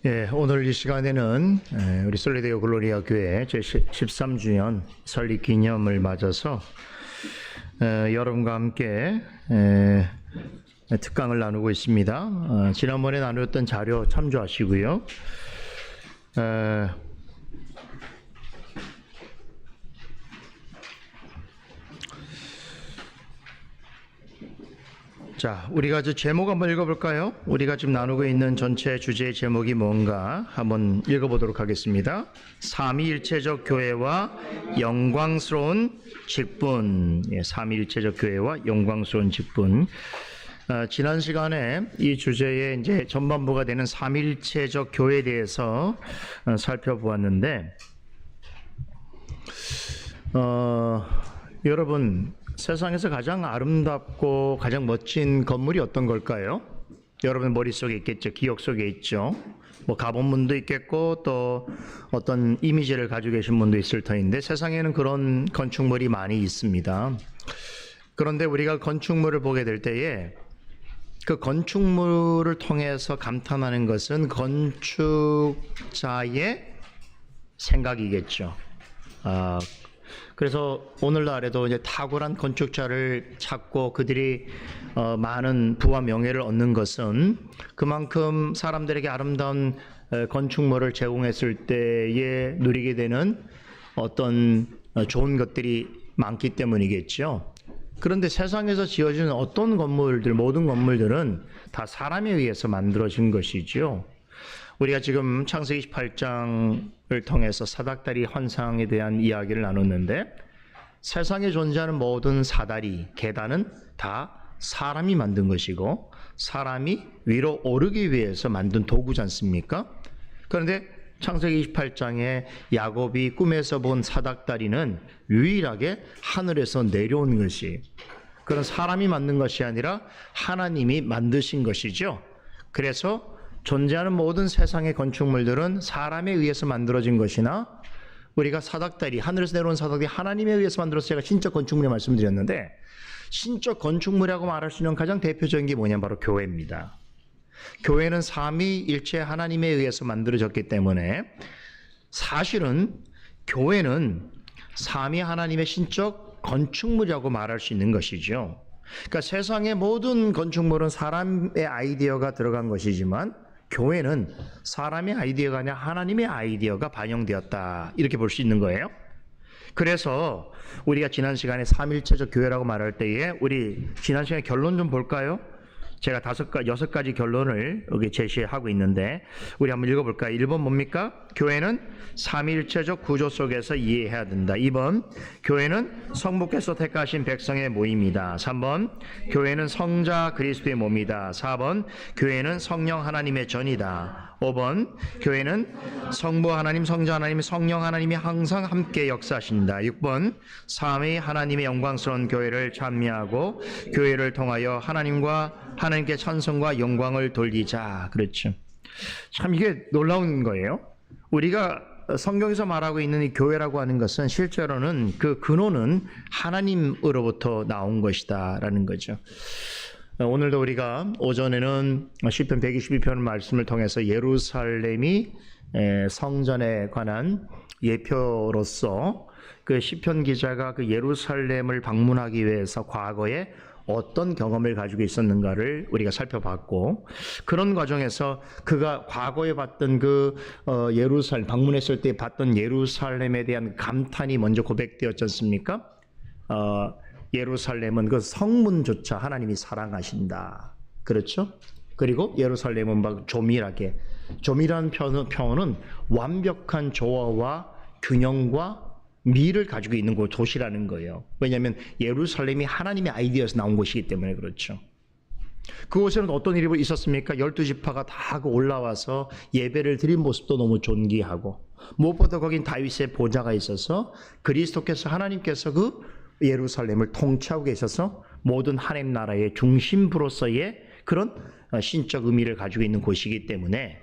오늘 이 시간에는 우리 솔리데오 글로리아 교회 제13주년 설립 기념을 맞아서 여러분과 함께 특강을 나누고 있습니다. 지난번에 나누었던 자료 참조하시고요. 자, 우리가 제목 한번 읽어볼까요? 우리가 지금 나누고 있는 전체 주제의 제목이 뭔가 한번 읽어보도록 하겠습니다. 삼위일체적 교회와 영광스러운 직분. 삼위일체적 교회와 영광스러운 직분. 지난 시간에 이 주제의 이제 전반부가 되는 삼위일체적 교회에 대해서 살펴보았는데, 여러분, 세상에서 가장 아름답고 가장 멋진 건물이 어떤 걸까요? 여러분 머릿속에 있겠죠. 기억 속에 있죠. 뭐 가본 분도 있겠고 또 어떤 이미지를 가지고 계신 분도 있을 터인데 세상에는 그런 건축물이 많이 있습니다. 그런데 우리가 건축물을 보게 될 때에 그 건축물을 통해서 감탄하는 것은 건축자의 생각이겠죠. 그래서 오늘날에도 이제 탁월한 건축자를 찾고 그들이 많은 부와 명예를 얻는 것은 그만큼 사람들에게 아름다운 건축물을 제공했을 때에 누리게 되는 어떤 좋은 것들이 많기 때문이겠죠. 그런데 세상에서 지어지는 어떤 건물들, 모든 건물들은 다 사람에 의해서 만들어진 것이죠. 우리가 지금 창세기 28장을 통해서 사닥다리 환상에 대한 이야기를 나눴는데 세상에 존재하는 모든 사다리, 계단은 다 사람이 만든 것이고 사람이 위로 오르기 위해서 만든 도구지 않습니까? 그런데 창세기 28장에 야곱이 꿈에서 본 사닥다리는 유일하게 하늘에서 내려온 것이 그런 사람이 만든 것이 아니라 하나님이 만드신 것이죠. 그래서 존재하는 모든 세상의 건축물들은 사람에 의해서 만들어진 것이나 우리가 사닥다리, 하늘에서 내려온 사닥다리 하나님에 의해서 만들어서 제가 신적 건축물에 말씀드렸는데 신적 건축물이라고 말할 수 있는 가장 대표적인 게 뭐냐면 바로 교회입니다. 교회는 삼위일체 하나님에 의해서 만들어졌기 때문에 사실은 교회는 삼위 하나님의 신적 건축물이라고 말할 수 있는 것이죠. 그러니까 세상의 모든 건축물은 사람의 아이디어가 들어간 것이지만 교회는 사람의 아이디어가 아니라 하나님의 아이디어가 반영되었다. 이렇게 볼 수 있는 거예요. 그래서 우리가 지난 시간에 삼일체적 교회라고 말할 때에 우리 지난 시간에 결론 좀 볼까요? 제가 6가지 결론을 여기 제시하고 있는데 우리 한번 읽어볼까요? 1번 뭡니까? 교회는 삼위일체적 구조 속에서 이해해야 된다. 2번 교회는 성부께서 택하신 백성의 모임이다. 3번 교회는 성자 그리스도의 몸이다. 4번 교회는 성령 하나님의 전이다. 5번 교회는 성부 하나님, 성자 하나님, 성령 하나님이 항상 함께 역사하신다. 6번 삼위 하나님의 영광스러운 교회를 찬미하고 교회를 통하여 하나님께 찬송과 영광을 돌리자. 그렇죠. 참 이게 놀라운 거예요. 우리가 성경에서 말하고 있는 이 교회라고 하는 것은 실제로는 그 근원은 하나님으로부터 나온 것이다 라는 거죠. 오늘도 우리가 오전에는 시편 122편 말씀을 통해서 예루살렘이 성전에 관한 예표로서 그 시편 기자가 그 예루살렘을 방문하기 위해서 과거에 어떤 경험을 가지고 있었는가를 우리가 살펴봤고 그런 과정에서 그가 과거에 봤던 그 예루살렘 방문했을 때 봤던 예루살렘에 대한 감탄이 먼저 고백되었지 않습니까? 예루살렘은 그 성문조차 하나님이 사랑하신다. 그렇죠? 그리고 예루살렘은 막 조밀한 표현은 완벽한 조화와 균형과 미를 가지고 있는 곳 도시라는 거예요. 왜냐하면 예루살렘이 하나님의 아이디어에서 나온 곳이기 때문에 그렇죠. 그곳에는 어떤 일이 있었습니까? 12지파가 다 올라와서 예배를 드린 모습도 너무 존귀하고 무엇보다 거긴 다윗의 보좌가 있어서 그리스도께서 하나님께서 그 예루살렘을 통치하고 계셔서 모든 하나님 나라의 중심부로서의 그런 신적 의미를 가지고 있는 곳이기 때문에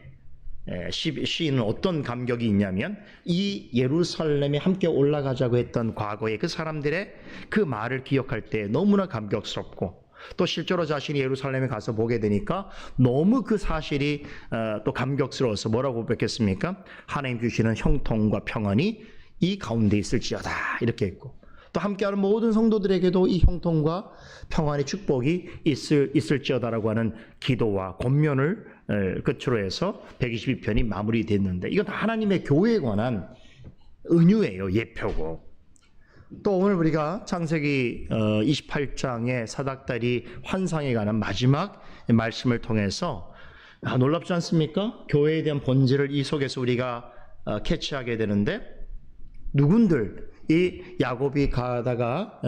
시인은 어떤 감격이 있냐면 이 예루살렘에 함께 올라가자고 했던 과거의 그 사람들의 그 말을 기억할 때 너무나 감격스럽고 또 실제로 자신이 예루살렘에 가서 보게 되니까 너무 그 사실이 또 감격스러워서 뭐라고 고백했습니까? 하나님 주시는 형통과 평안이 이 가운데 있을지어다 이렇게 했고, 또 함께하는 모든 성도들에게도 이 형통과 평안의 축복이 있을지어다라고 하는 기도와 권면을 끝으로 해서 122편이 마무리됐는데, 이건 하나님의 교회에 관한 은유예요. 예표고. 또 오늘 우리가 창세기 28장의 사닥다리 환상에 관한 마지막 말씀을 통해서 놀랍지 않습니까? 교회에 대한 본질을 이 속에서 우리가 캐치하게 되는데, 누군들 이 야곱이 가다가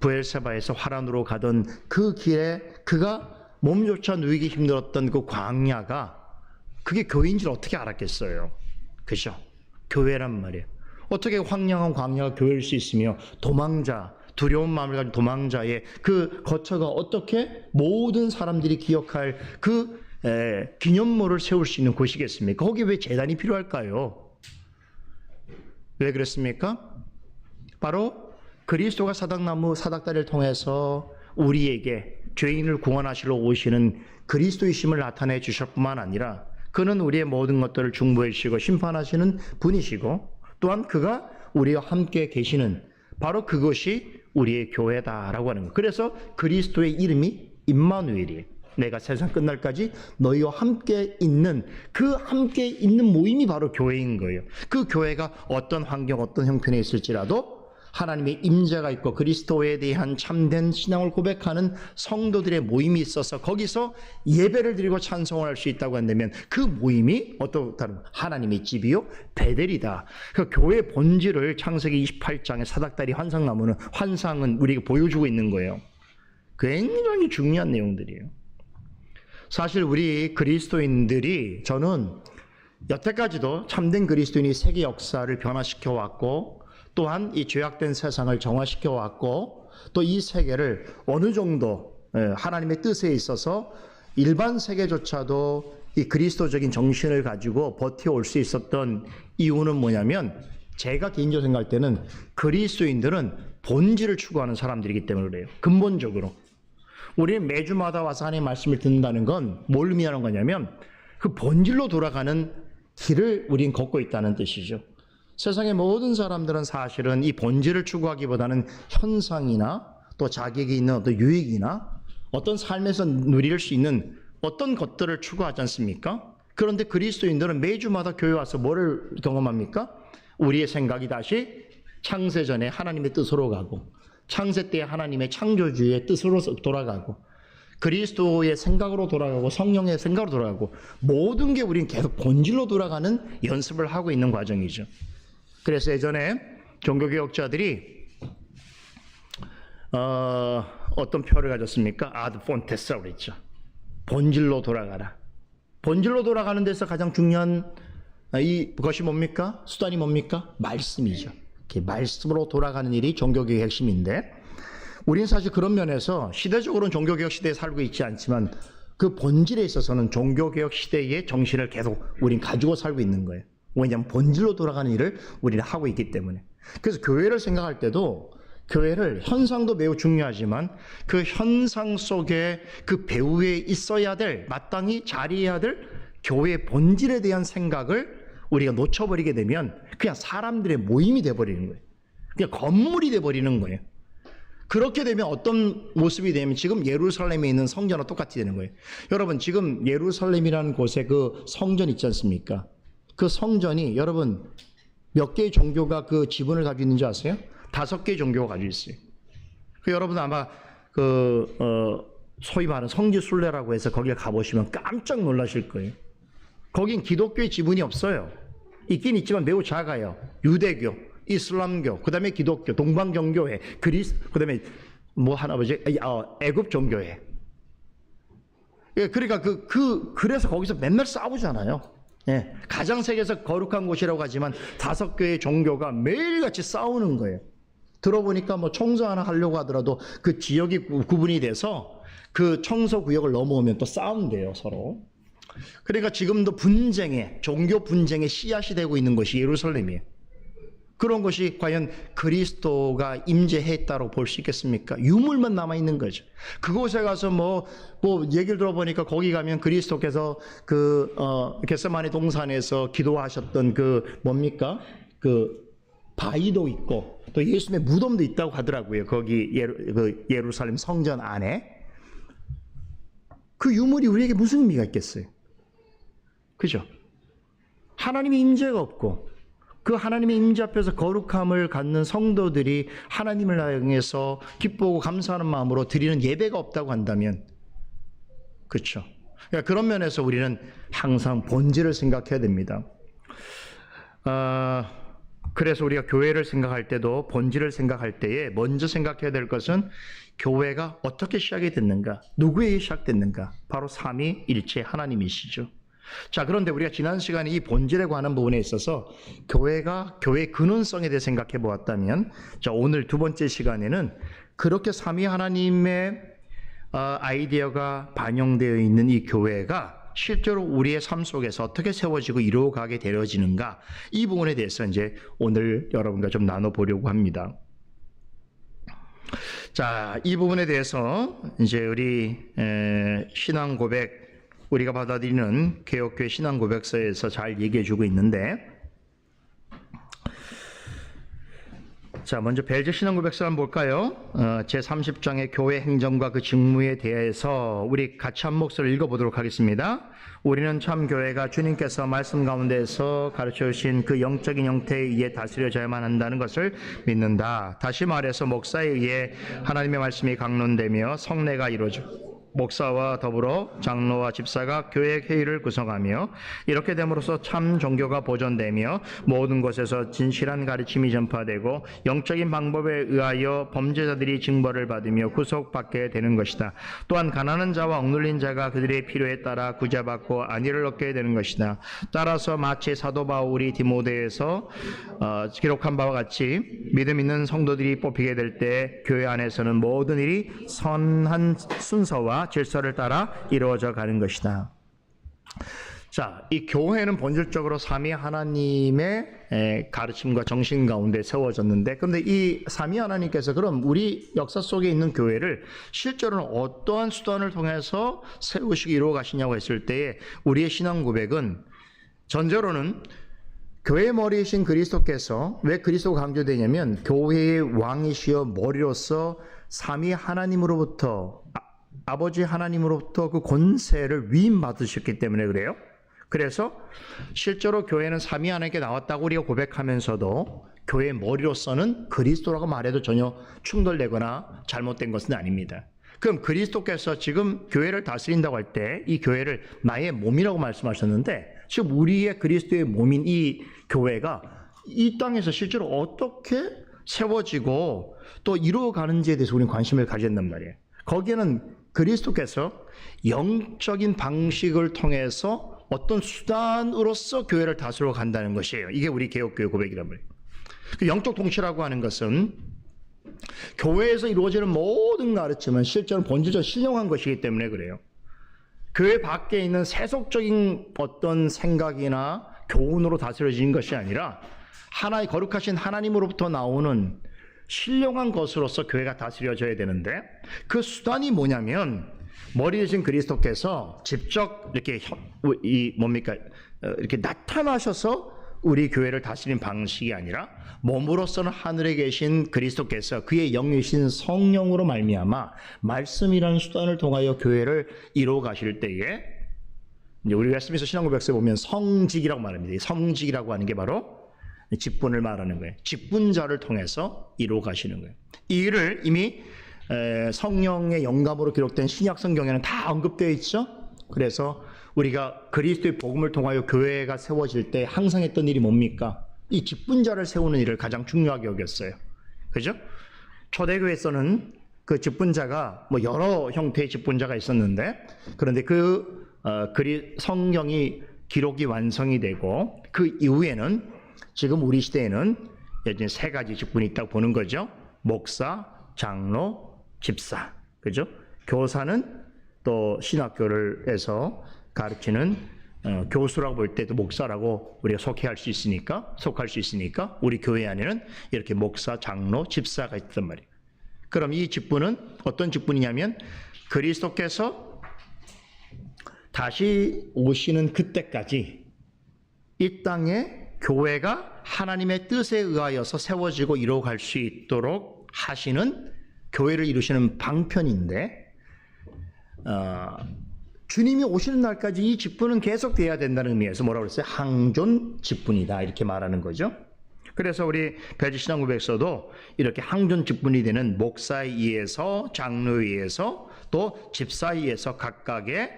브엘세바에서 하란으로 가던 그 길에 그가 몸조차 누이기 힘들었던 그 광야가 그게 교회인 줄 어떻게 알았겠어요? 그죠? 교회란 말이에요. 어떻게 황량한 광야가 교회일 수 있으며, 도망자, 두려운 마음을 가진 도망자의 그 거처가 어떻게 모든 사람들이 기억할 그 기념물을 세울 수 있는 곳이겠습니까? 거기에 왜 제단이 필요할까요? 왜 그랬습니까? 바로 그리스도가 사닥다리를 통해서 우리에게 죄인을 구원하시러 오시는 그리스도이심을 나타내 주실 뿐만 아니라, 그는 우리의 모든 것들을 중보해 주시고 심판하시는 분이시고, 또한 그가 우리와 함께 계시는 바로 그것이 우리의 교회다라고 하는 거예요. 그래서 그리스도의 이름이 임마누엘이에요. 내가 세상 끝날까지 너희와 함께 있는 그 함께 있는 모임이 바로 교회인 거예요. 그 교회가 어떤 환경, 어떤 형편에 있을지라도 하나님의 임재가 있고 그리스도에 대한 참된 신앙을 고백하는 성도들의 모임이 있어서 거기서 예배를 드리고 찬송을 할 수 있다고 한다면, 그 모임이 어떻다는 하나님의 집이요 베델이다. 그 교회의 본질을 창세기 28장의 사닥다리 환상은 우리에게 보여주고 있는 거예요. 굉장히 중요한 내용들이에요. 사실 우리 그리스도인들이, 저는 여태까지도 참된 그리스도인이 세계 역사를 변화시켜 왔고, 또한 이 죄악된 세상을 정화시켜 왔고, 또 이 세계를 어느 정도 하나님의 뜻에 있어서 일반 세계조차도 이 그리스도적인 정신을 가지고 버텨올 수 있었던 이유는 뭐냐면, 제가 개인적으로 생각할 때는 그리스도인들은 본질을 추구하는 사람들이기 때문에 그래요. 근본적으로 우리는 매주마다 와서 하나님의 말씀을 듣는다는 건 뭘 의미하는 거냐면, 그 본질로 돌아가는 길을 우린 걷고 있다는 뜻이죠. 세상의 모든 사람들은 사실은 이 본질을 추구하기보다는 현상이나 또 자기에게 있는 어떤 유익이나 어떤 삶에서 누릴 수 있는 어떤 것들을 추구하지 않습니까? 그런데 그리스도인들은 매주마다 교회 와서 뭐를 경험합니까? 우리의 생각이 다시 창세전에 하나님의 뜻으로 가고, 창세 때 하나님의 창조주의 뜻으로 돌아가고, 그리스도의 생각으로 돌아가고, 성령의 생각으로 돌아가고, 모든 게 우리는 계속 본질로 돌아가는 연습을 하고 있는 과정이죠. 그래서 예전에 종교개혁자들이 어떤 표를 가졌습니까? 아드 폰테스라고 그랬죠. 본질로 돌아가라. 본질로 돌아가는 데서 가장 중요한 이것이 뭡니까? 수단이 뭡니까? 말씀이죠. 말씀으로 돌아가는 일이 종교개혁의 핵심인데, 우리는 사실 그런 면에서 시대적으로는 종교개혁 시대에 살고 있지 않지만 그 본질에 있어서는 종교개혁 시대의 정신을 계속 우린 가지고 살고 있는 거예요. 왜냐하면 본질로 돌아가는 일을 우리는 하고 있기 때문에. 그래서 교회를 생각할 때도 교회를, 현상도 매우 중요하지만 그 현상 속에 그 배후에 있어야 될, 마땅히 자리해야 될 교회의 본질에 대한 생각을 우리가 놓쳐버리게 되면 그냥 사람들의 모임이 돼버리는 거예요. 그냥 건물이 돼버리는 거예요. 그렇게 되면 어떤 모습이 되면, 지금 예루살렘에 있는 성전과 똑같이 되는 거예요. 여러분, 지금 예루살렘이라는 곳에 그 성전 있지 않습니까? 그 성전이 여러분 몇 개의 종교가 그 지분을 가지고 있는지 아세요? 5개의 종교가 가지고 있어요. 여러분 아마 소위 말하는 성지순례라고 해서 거기에 가보시면 깜짝 놀라실 거예요. 거긴 기독교의 지분이 없어요. 있긴 있지만 매우 작아요. 유대교, 이슬람교, 그 다음에 기독교, 동방정교회, 그 다음에 애굽 종교회. 그러니까 그래서 거기서 맨날 싸우잖아요. 예, 가장 세계에서 거룩한 곳이라고 하지만 5개의 종교가 매일같이 싸우는 거예요. 들어보니까 뭐 청소 하나 하려고 하더라도 그 지역이 구분이 돼서 그 청소 구역을 넘어오면 또 싸운대요, 서로. 그러니까 지금도 종교 분쟁의 씨앗이 되고 있는 것이 예루살렘이에요. 그런 것이 과연 그리스도가 임재했다고 볼 수 있겠습니까? 유물만 남아있는 거죠. 그곳에 가서 뭐 얘기를 들어보니까 거기 가면 그리스도께서 겟세마네 동산에서 기도하셨던 뭡니까? 바위도 있고 또 예수님의 무덤도 있다고 하더라고요. 거기 예루살렘 성전 안에. 그 유물이 우리에게 무슨 의미가 있겠어요? 그죠? 하나님의 임재가 없고 그 하나님의 임재 앞에서 거룩함을 갖는 성도들이 하나님을 향해서 기쁘고 감사하는 마음으로 드리는 예배가 없다고 한다면, 그렇죠? 그러니까 그런 면에서 우리는 항상 본질을 생각해야 됩니다. 그래서 우리가 교회를 생각할 때도 본질을 생각할 때에 먼저 생각해야 될 것은 교회가 어떻게 시작이 됐는가, 누구에게 시작됐는가, 바로 삼위일체 하나님이시죠. 자, 그런데 우리가 지난 시간에 이 본질에 관한 부분에 있어서 교회의 근원성에 대해 생각해 보았다면, 자, 오늘 두 번째 시간에는 그렇게 삼위 하나님의 아이디어가 반영되어 있는 이 교회가 실제로 우리의 삶 속에서 어떻게 세워지고 이루어가게 되어지는가, 이 부분에 대해서 이제 오늘 여러분과 좀 나눠보려고 합니다. 자, 이 부분에 대해서 이제 우리 신앙 고백, 우리가 받아들이는 개혁교회 신앙 고백서에서 잘 얘기해 주고 있는데, 자, 먼저 벨제 신앙 고백서 한번 볼까요? 제30장의 교회 행정과 그 직무에 대해서 우리 같이 한 목소리를 읽어보도록 하겠습니다. 우리는 참 교회가 주님께서 말씀 가운데서 가르쳐 주신 그 영적인 형태에 의해 다스려져야만 한다는 것을 믿는다. 다시 말해서 목사에 의해 하나님의 말씀이 강론되며 성례가 이루어져 목사와 더불어 장로와 집사가 교회 회의를 구성하며 이렇게 됨으로써 참 종교가 보존되며 모든 곳에서 진실한 가르침이 전파되고 영적인 방법에 의하여 범죄자들이 징벌을 받으며 구속받게 되는 것이다. 또한 가난한 자와 억눌린 자가 그들의 필요에 따라 구제받고 안위를 얻게 되는 것이다. 따라서 마치 사도 바울이 디모데에서 기록한 바와 같이 믿음 있는 성도들이 뽑히게 될 때 교회 안에서는 모든 일이 선한 순서와 질서를 따라 이루어져 가는 것이다. 자, 이 교회는 본질적으로 삼위 하나님의 가르침과 정신 가운데 세워졌는데, 그런데 이 삼위 하나님께서 그럼 우리 역사 속에 있는 교회를 실제로는 어떠한 수단을 통해서 세우시고 이루어 가시냐고 했을 때에 우리의 신앙 고백은 전제로는 교회의 머리이신 그리스도께서, 왜 그리스도가 강조되냐면 교회의 왕이시여 머리로서 삼위 하나님으로부터, 아버지 하나님으로부터 그 권세를 위임받으셨기 때문에 그래요. 그래서 실제로 교회는 삼위 하나님께 나왔다고 우리가 고백하면서도 교회의 머리로서는 그리스도라고 말해도 전혀 충돌되거나 잘못된 것은 아닙니다. 그럼 그리스도께서 지금 교회를 다스린다고 할 때 이 교회를 나의 몸이라고 말씀하셨는데, 지금 우리의 그리스도의 몸인 이 교회가 이 땅에서 실제로 어떻게 세워지고 또 이루어가는지에 대해서 우리는 관심을 가져야 된단 말이에요. 거기에는 그리스도께서 영적인 방식을 통해서 어떤 수단으로서 교회를 다스려 간다는 것이에요. 이게 우리 개혁교회 고백이란 말이에요. 그 영적 통치라고 하는 것은 교회에서 이루어지는 모든 가르침은 실제로 본질적으로 신령한 것이기 때문에 그래요. 교회 밖에 있는 세속적인 어떤 생각이나 교훈으로 다스려지는 것이 아니라 하나의 거룩하신 하나님으로부터 나오는 신령한 것으로서 교회가 다스려져야 되는데, 그 수단이 뭐냐면 머리 대신 그리스도께서 직접 이렇게 이렇게 나타나셔서 우리 교회를 다스리는 방식이 아니라 몸으로서는 하늘에 계신 그리스도께서 그의 영이신 성령으로 말미암아 말씀이라는 수단을 통하여 교회를 이루어 가실 때에, 이제 우리 웨스트민스터 신앙고백서에 보면 성직이라고 말합니다. 이 성직이라고 하는 게 바로 직분을 말하는 거예요. 직분자를 통해서 이루어 가시는 거예요. 이 일을 이미 성령의 영감으로 기록된 신약 성경에는 다 언급되어 있죠. 그래서 우리가 그리스도의 복음을 통하여 교회가 세워질 때 항상 했던 일이 뭡니까? 이 직분자를 세우는 일을 가장 중요하게 여겼어요. 그죠? 초대교회에서는 그 직분자가 뭐 여러 형태의 직분자가 있었는데, 그런데 성경이 기록이 완성이 되고 그 이후에는 지금 우리 시대에는 여전히 세 가지 직분이 있다고 보는 거죠. 목사, 장로, 집사. 그죠? 교사는 또 신학교를 해서 가르치는 교수라고 볼 때도 목사라고 우리가 속할 수 있으니까 우리 교회 안에는 이렇게 목사, 장로, 집사가 있단 말이에요. 그럼 이 직분은 어떤 직분이냐면 그리스도께서 다시 오시는 그때까지 이 땅에 교회가 하나님의 뜻에 의하여서 세워지고 이루어갈 수 있도록 하시는 교회를 이루시는 방편인데 주님이 오시는 날까지 이 직분은 계속돼야 된다는 의미에서 뭐라고 그랬어요? 항존 직분이다 이렇게 말하는 거죠. 그래서 우리 배지신앙고백서도 이렇게 항존 직분이 되는 목사에 의해서 장로에 의해서 또 집사에 의해서 각각의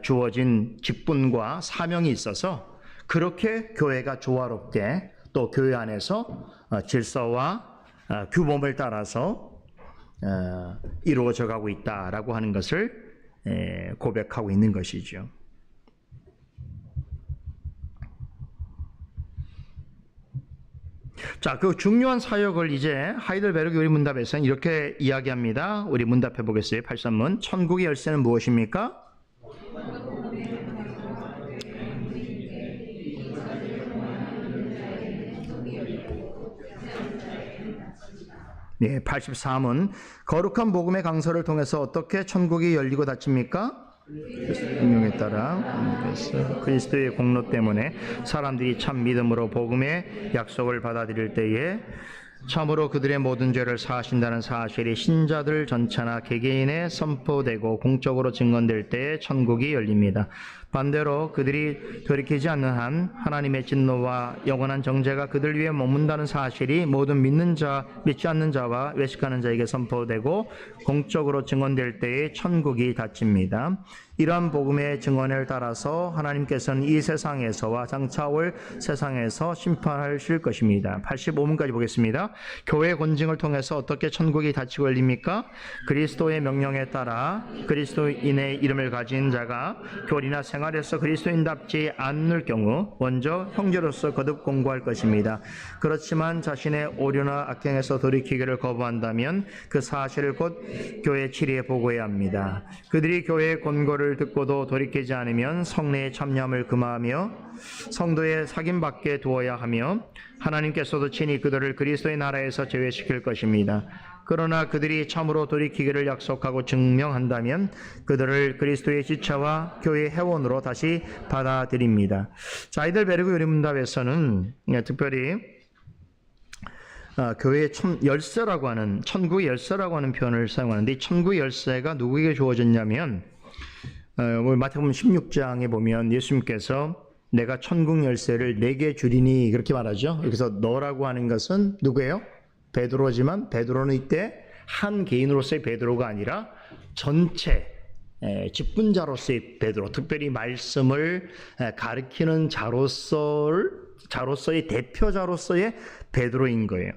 주어진 직분과 사명이 있어서 그렇게 교회가 조화롭게 또 교회 안에서 질서와 규범을 따라서 이루어져 가고 있다라고 하는 것을 고백하고 있는 것이죠. 자, 그 중요한 사역을 이제 하이델베르크 요리문답에서는 이렇게 이야기합니다. 우리 문답해 보겠어요. 83문. 천국의 열쇠는 무엇입니까? 네, 83은 거룩한 복음의 강서를 통해서 어떻게 천국이 열리고 닫힙니까? 성령에 따라 그리스도의 공로 때문에 사람들이 참 믿음으로 복음의 약속을 받아들일 때에 참으로 그들의 모든 죄를 사하신다는 사실이 신자들 전체나 개개인에 선포되고 공적으로 증언될 때에 천국이 열립니다. 반대로 그들이 돌이키지 않는 한 하나님의 진노와 영원한 정죄가 그들 위에 머문다는 사실이 모든 믿는 자, 믿지 않는 자와 외식하는 자에게 선포되고 공적으로 증언될 때에 천국이 닫힙니다. 이러한 복음의 증언을 따라서 하나님께서는 이 세상에서와 장차 올 세상에서 심판하실 것입니다. 85문까지 보겠습니다. 교회 권징을 통해서 어떻게 천국이 닫히고 열립니까? 그리스도의 명령에 따라 그리스도인의 이름을 가진 자가 교리나 생활에서 그리스도인답지 않을 경우 먼저 형제로서 거듭 공고할 것입니다. 그렇지만 자신의 오류나 악행에서 돌이키기를 거부한다면 그 사실을 곧 교회 치리에 보고해야 합니다. 그들이 교회의 권고를 듣고도 돌이키지 않으면 성례에 참여함을 금하며 성도의 사귐받게 두어야 하며 하나님께서도 친히 그들을 그리스도의 나라에서 제외시킬 것입니다. 그러나 그들이 참으로 돌이키기를 약속하고 증명한다면 그들을 그리스도의 지체와 교회의 회원으로 다시 받아들입니다. 자, 하이델베르크 요리문답에서는 특별히 교회의 열쇠라고 하는 천국의 열쇠라고 하는 표현을 사용하는데 이 천국의 열쇠가 누구에게 주어졌냐면 마태복음 16장에 보면 예수님께서 내가 천국 열쇠를 내게 주리니 그렇게 말하죠. 여기서 너라고 하는 것은 누구예요? 베드로지만 베드로는 이때 한 개인으로서의 베드로가 아니라 전체 직분자로서의 베드로, 특별히 말씀을 가르치는 자로서의 대표자로서의 베드로인 거예요.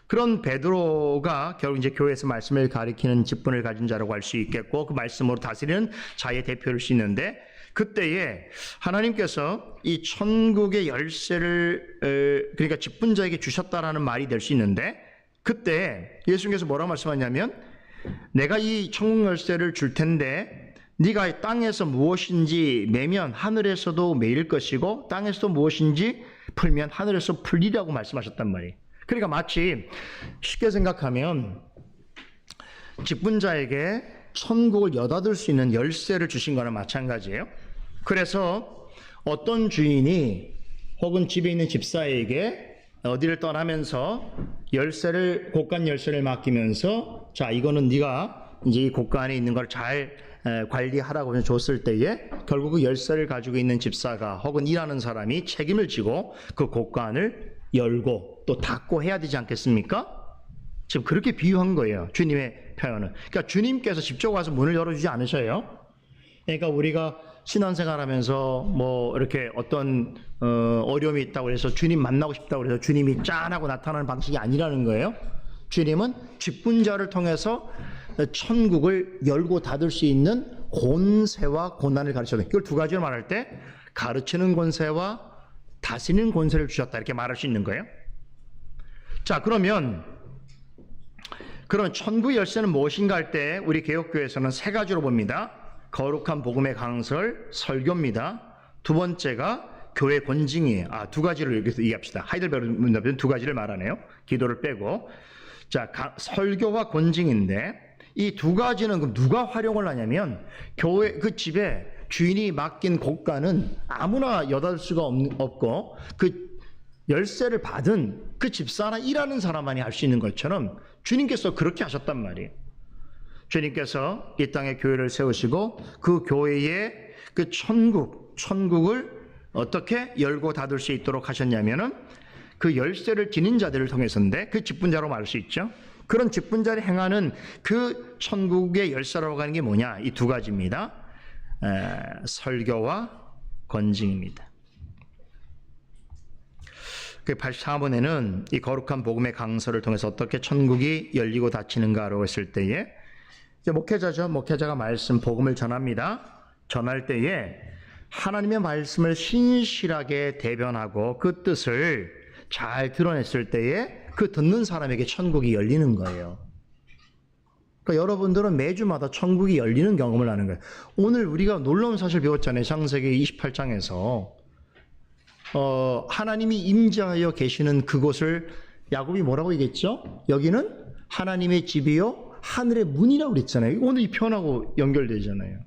그런 베드로가 결국 이제 교회에서 말씀을 가리키는 직분을 가진 자라고 할 수 있겠고 그 말씀으로 다스리는 자의 대표일 수 있는데 그때에 하나님께서 이 천국의 열쇠를 그러니까 직분자에게 주셨다라는 말이 될 수 있는데 그때 예수님께서 뭐라고 말씀하냐면 내가 이 천국 열쇠를 줄 텐데 네가 땅에서 무엇인지 매면 하늘에서도 매일 것이고 땅에서도 무엇인지 풀면 하늘에서 풀리라고 말씀하셨단 말이에요. 그러니까 마치 쉽게 생각하면 직분자에게 천국을 여닫을 수 있는 열쇠를 주신 거나 마찬가지예요. 그래서 어떤 주인이 혹은 집에 있는 집사에게 어디를 떠나면서 열쇠를 곳간 열쇠를 맡기면서 자 이거는 네가 이제 이 곳간에 있는 걸 잘 관리하라고 줬을 때에 결국 그 열쇠를 가지고 있는 집사가 혹은 일하는 사람이 책임을 지고 그 곳간을 열고 또 닫고 해야 되지 않겠습니까? 지금 그렇게 비유한 거예요. 주님의 표현은. 그러니까 주님께서 직접 와서 문을 열어주지 않으셔요. 그러니까 우리가 신앙생활하면서 뭐 이렇게 어떤 어려움이 있다고 해서 주님 만나고 싶다고 해서 주님이 짠하고 나타나는 방식이 아니라는 거예요. 주님은 직분자를 통해서 천국을 열고 닫을 수 있는 권세와 권한을 가르쳐요. 이걸 두 가지로 말할 때 가르치는 권세와 다스리는 권세를 주셨다 이렇게 말할 수 있는 거예요. 자, 그러면 천국의 열쇠는 무엇인가 할 때 우리 개혁교회에서는 세 가지로 봅니다. 거룩한 복음의 강설, 설교입니다. 두 번째가 교회 권징이에요. 두 가지를 여기서 얘기합시다. 하이델베르 문답은 두 가지를 말하네요. 기도를 빼고. 자, 설교와 권징인데 이 두 가지는 그럼 누가 활용을 하냐면 교회 그 집에 주인이 맡긴 고가는 아무나 여달 수가 없고 그 열쇠를 받은 그 집사나 일하는 사람만이 할 수 있는 것처럼 주님께서 그렇게 하셨단 말이에요. 주님께서 이 땅에 교회를 세우시고 그 교회의 그 천국을 어떻게 열고 닫을 수 있도록 하셨냐면은 그 열쇠를 지닌 자들을 통해서인데 그 직분자로 말할 수 있죠. 그런 직분자를 행하는 그 천국의 열쇠라고 하는 게 뭐냐? 이 두 가지입니다. 설교와 권징입니다. 그 84번에는 이 거룩한 복음의 강서를 통해서 어떻게 천국이 열리고 닫히는가로 했을 때에 이제 목회자죠. 목회자가 말씀 복음을 전합니다. 전할 때에 하나님의 말씀을 신실하게 대변하고 그 뜻을 잘 드러냈을 때에 그 듣는 사람에게 천국이 열리는 거예요. 그러니까 여러분들은 매주마다 천국이 열리는 경험을 하는 거예요. 오늘 우리가 놀라운 사실 배웠잖아요. 창세기 28장에서 하나님이 임재하여 계시는 그곳을 야곱이 뭐라고 얘기했죠? 여기는 하나님의 집이요 하늘의 문이라고 그랬잖아요. 오늘 이 표현하고 연결되잖아요.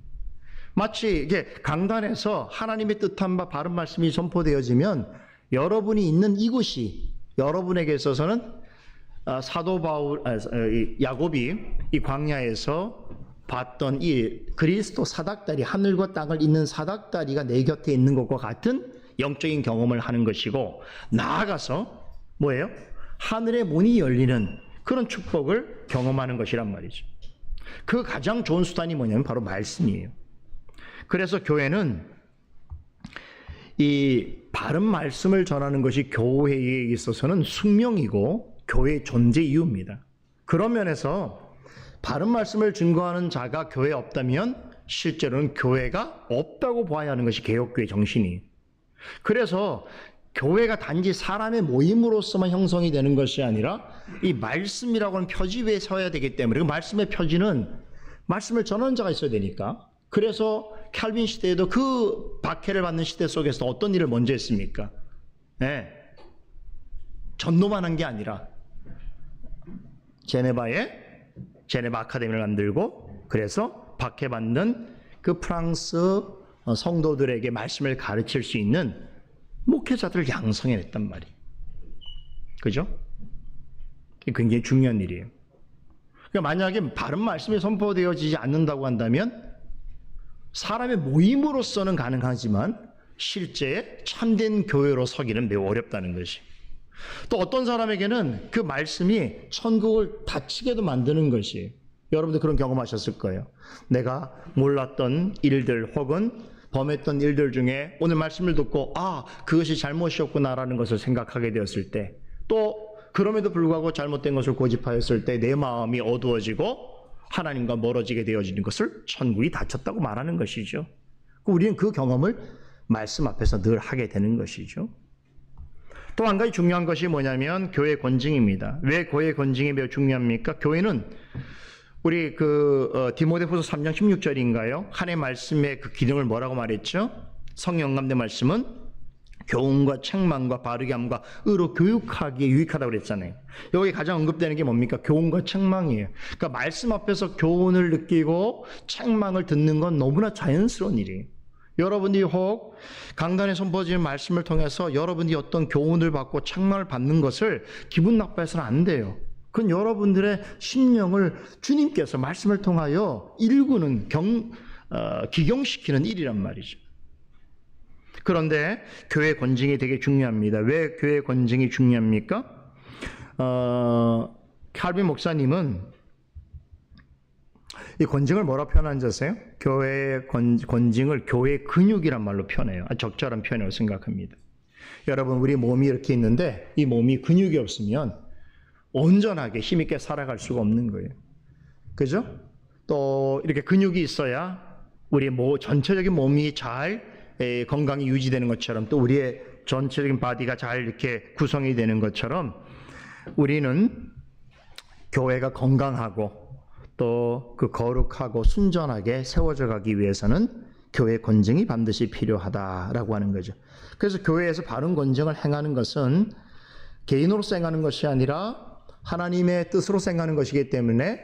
마치 이게 강단에서 하나님의 뜻한 바 바른 말씀이 선포되어지면 여러분이 있는 이곳이 여러분에게 있어서는 사도 야곱이 이 광야에서 봤던 이 그리스도 사닥다리, 하늘과 땅을 잇는 사닥다리가 내 곁에 있는 것과 같은 영적인 경험을 하는 것이고, 나아가서 뭐예요? 하늘의 문이 열리는 그런 축복을 경험하는 것이란 말이죠. 그 가장 좋은 수단이 뭐냐면 바로 말씀이에요. 그래서 교회는 이 바른 말씀을 전하는 것이 교회에 있어서는 숙명이고 교회의 존재 이유입니다. 그런 면에서 바른 말씀을 증거하는 자가 교회에 없다면 실제로는 교회가 없다고 봐야 하는 것이 개혁교회 정신이에요. 그래서 교회가 단지 사람의 모임으로서만 형성이 되는 것이 아니라 이 말씀이라고 하는 표지 위에 서야 되기 때문에 그 말씀의 표지는 말씀을 전하는 자가 있어야 되니까. 그래서 칼빈 시대에도 그 박해를 받는 시대 속에서 어떤 일을 먼저 했습니까? 네. 전도만 한 게 아니라 제네바 아카데미를 만들고 그래서 박해받는 그 프랑스 성도들에게 말씀을 가르칠 수 있는 목회자들을 양성해냈단 말이에요. 그죠? 굉장히 중요한 일이에요. 그러니까 만약에 바른 말씀이 선포되어지지 않는다고 한다면 사람의 모임으로서는 가능하지만 실제 참된 교회로 서기는 매우 어렵다는 것이. 또 어떤 사람에게는 그 말씀이 천국을 닫히게도 만드는 것이에요. 여러분들 그런 경험하셨을 거예요. 내가 몰랐던 일들 혹은 범했던 일들 중에 오늘 말씀을 듣고 그것이 잘못이었구나라는 것을 생각하게 되었을 때, 또 그럼에도 불구하고 잘못된 것을 고집하였을 때 내 마음이 어두워지고 하나님과 멀어지게 되어지는 것을 천국이 닫혔다고 말하는 것이죠. 우리는 그 경험을 말씀 앞에서 늘 하게 되는 것이죠. 또 한 가지 중요한 것이 뭐냐면 교회 권징입니다. 왜 교회 권징이 매우 중요합니까? 교회는 우리 디모데후서 3장 16절인가요? 하나님의 말씀의 그 기능을 뭐라고 말했죠? 성령 감된 말씀은 교훈과 책망과 바르게 함과 의로 교육하기에 유익하다고 그랬잖아요. 여기 가장 언급되는 게 뭡니까? 교훈과 책망이에요. 그러니까 말씀 앞에서 교훈을 느끼고 책망을 듣는 건 너무나 자연스러운 일이에요. 여러분들이 혹 강단에 선포지는 말씀을 통해서 여러분이 어떤 교훈을 받고 책망을 받는 것을 기분 나빠해서는 안 돼요. 그건 여러분들의 심령을 주님께서 말씀을 통하여 일구는 기경시키는 일이란 말이죠. 그런데 교회 권징이 되게 중요합니다. 왜 교회 권징이 중요합니까? 칼빈 목사님은 이 권징을 뭐라 표현하는지 아세요? 교회의 권징을 교회의 근육이란 말로 표현해요. 적절한 표현이라고 생각합니다. 여러분, 우리 몸이 이렇게 있는데 이 몸이 근육이 없으면 온전하게 힘있게 살아갈 수가 없는 거예요. 그죠? 또 이렇게 근육이 있어야 우리 전체적인 몸이 잘 건강이 유지되는 것처럼, 또 우리의 전체적인 바디가 잘 이렇게 구성이 되는 것처럼 우리는 교회가 건강하고 또 그 거룩하고 순전하게 세워져 가기 위해서는 교회 권징이 반드시 필요하다라고 하는 거죠. 그래서 교회에서 바른 권징을 행하는 것은 개인으로서 행하는 것이 아니라 하나님의 뜻으로 행하는 것이기 때문에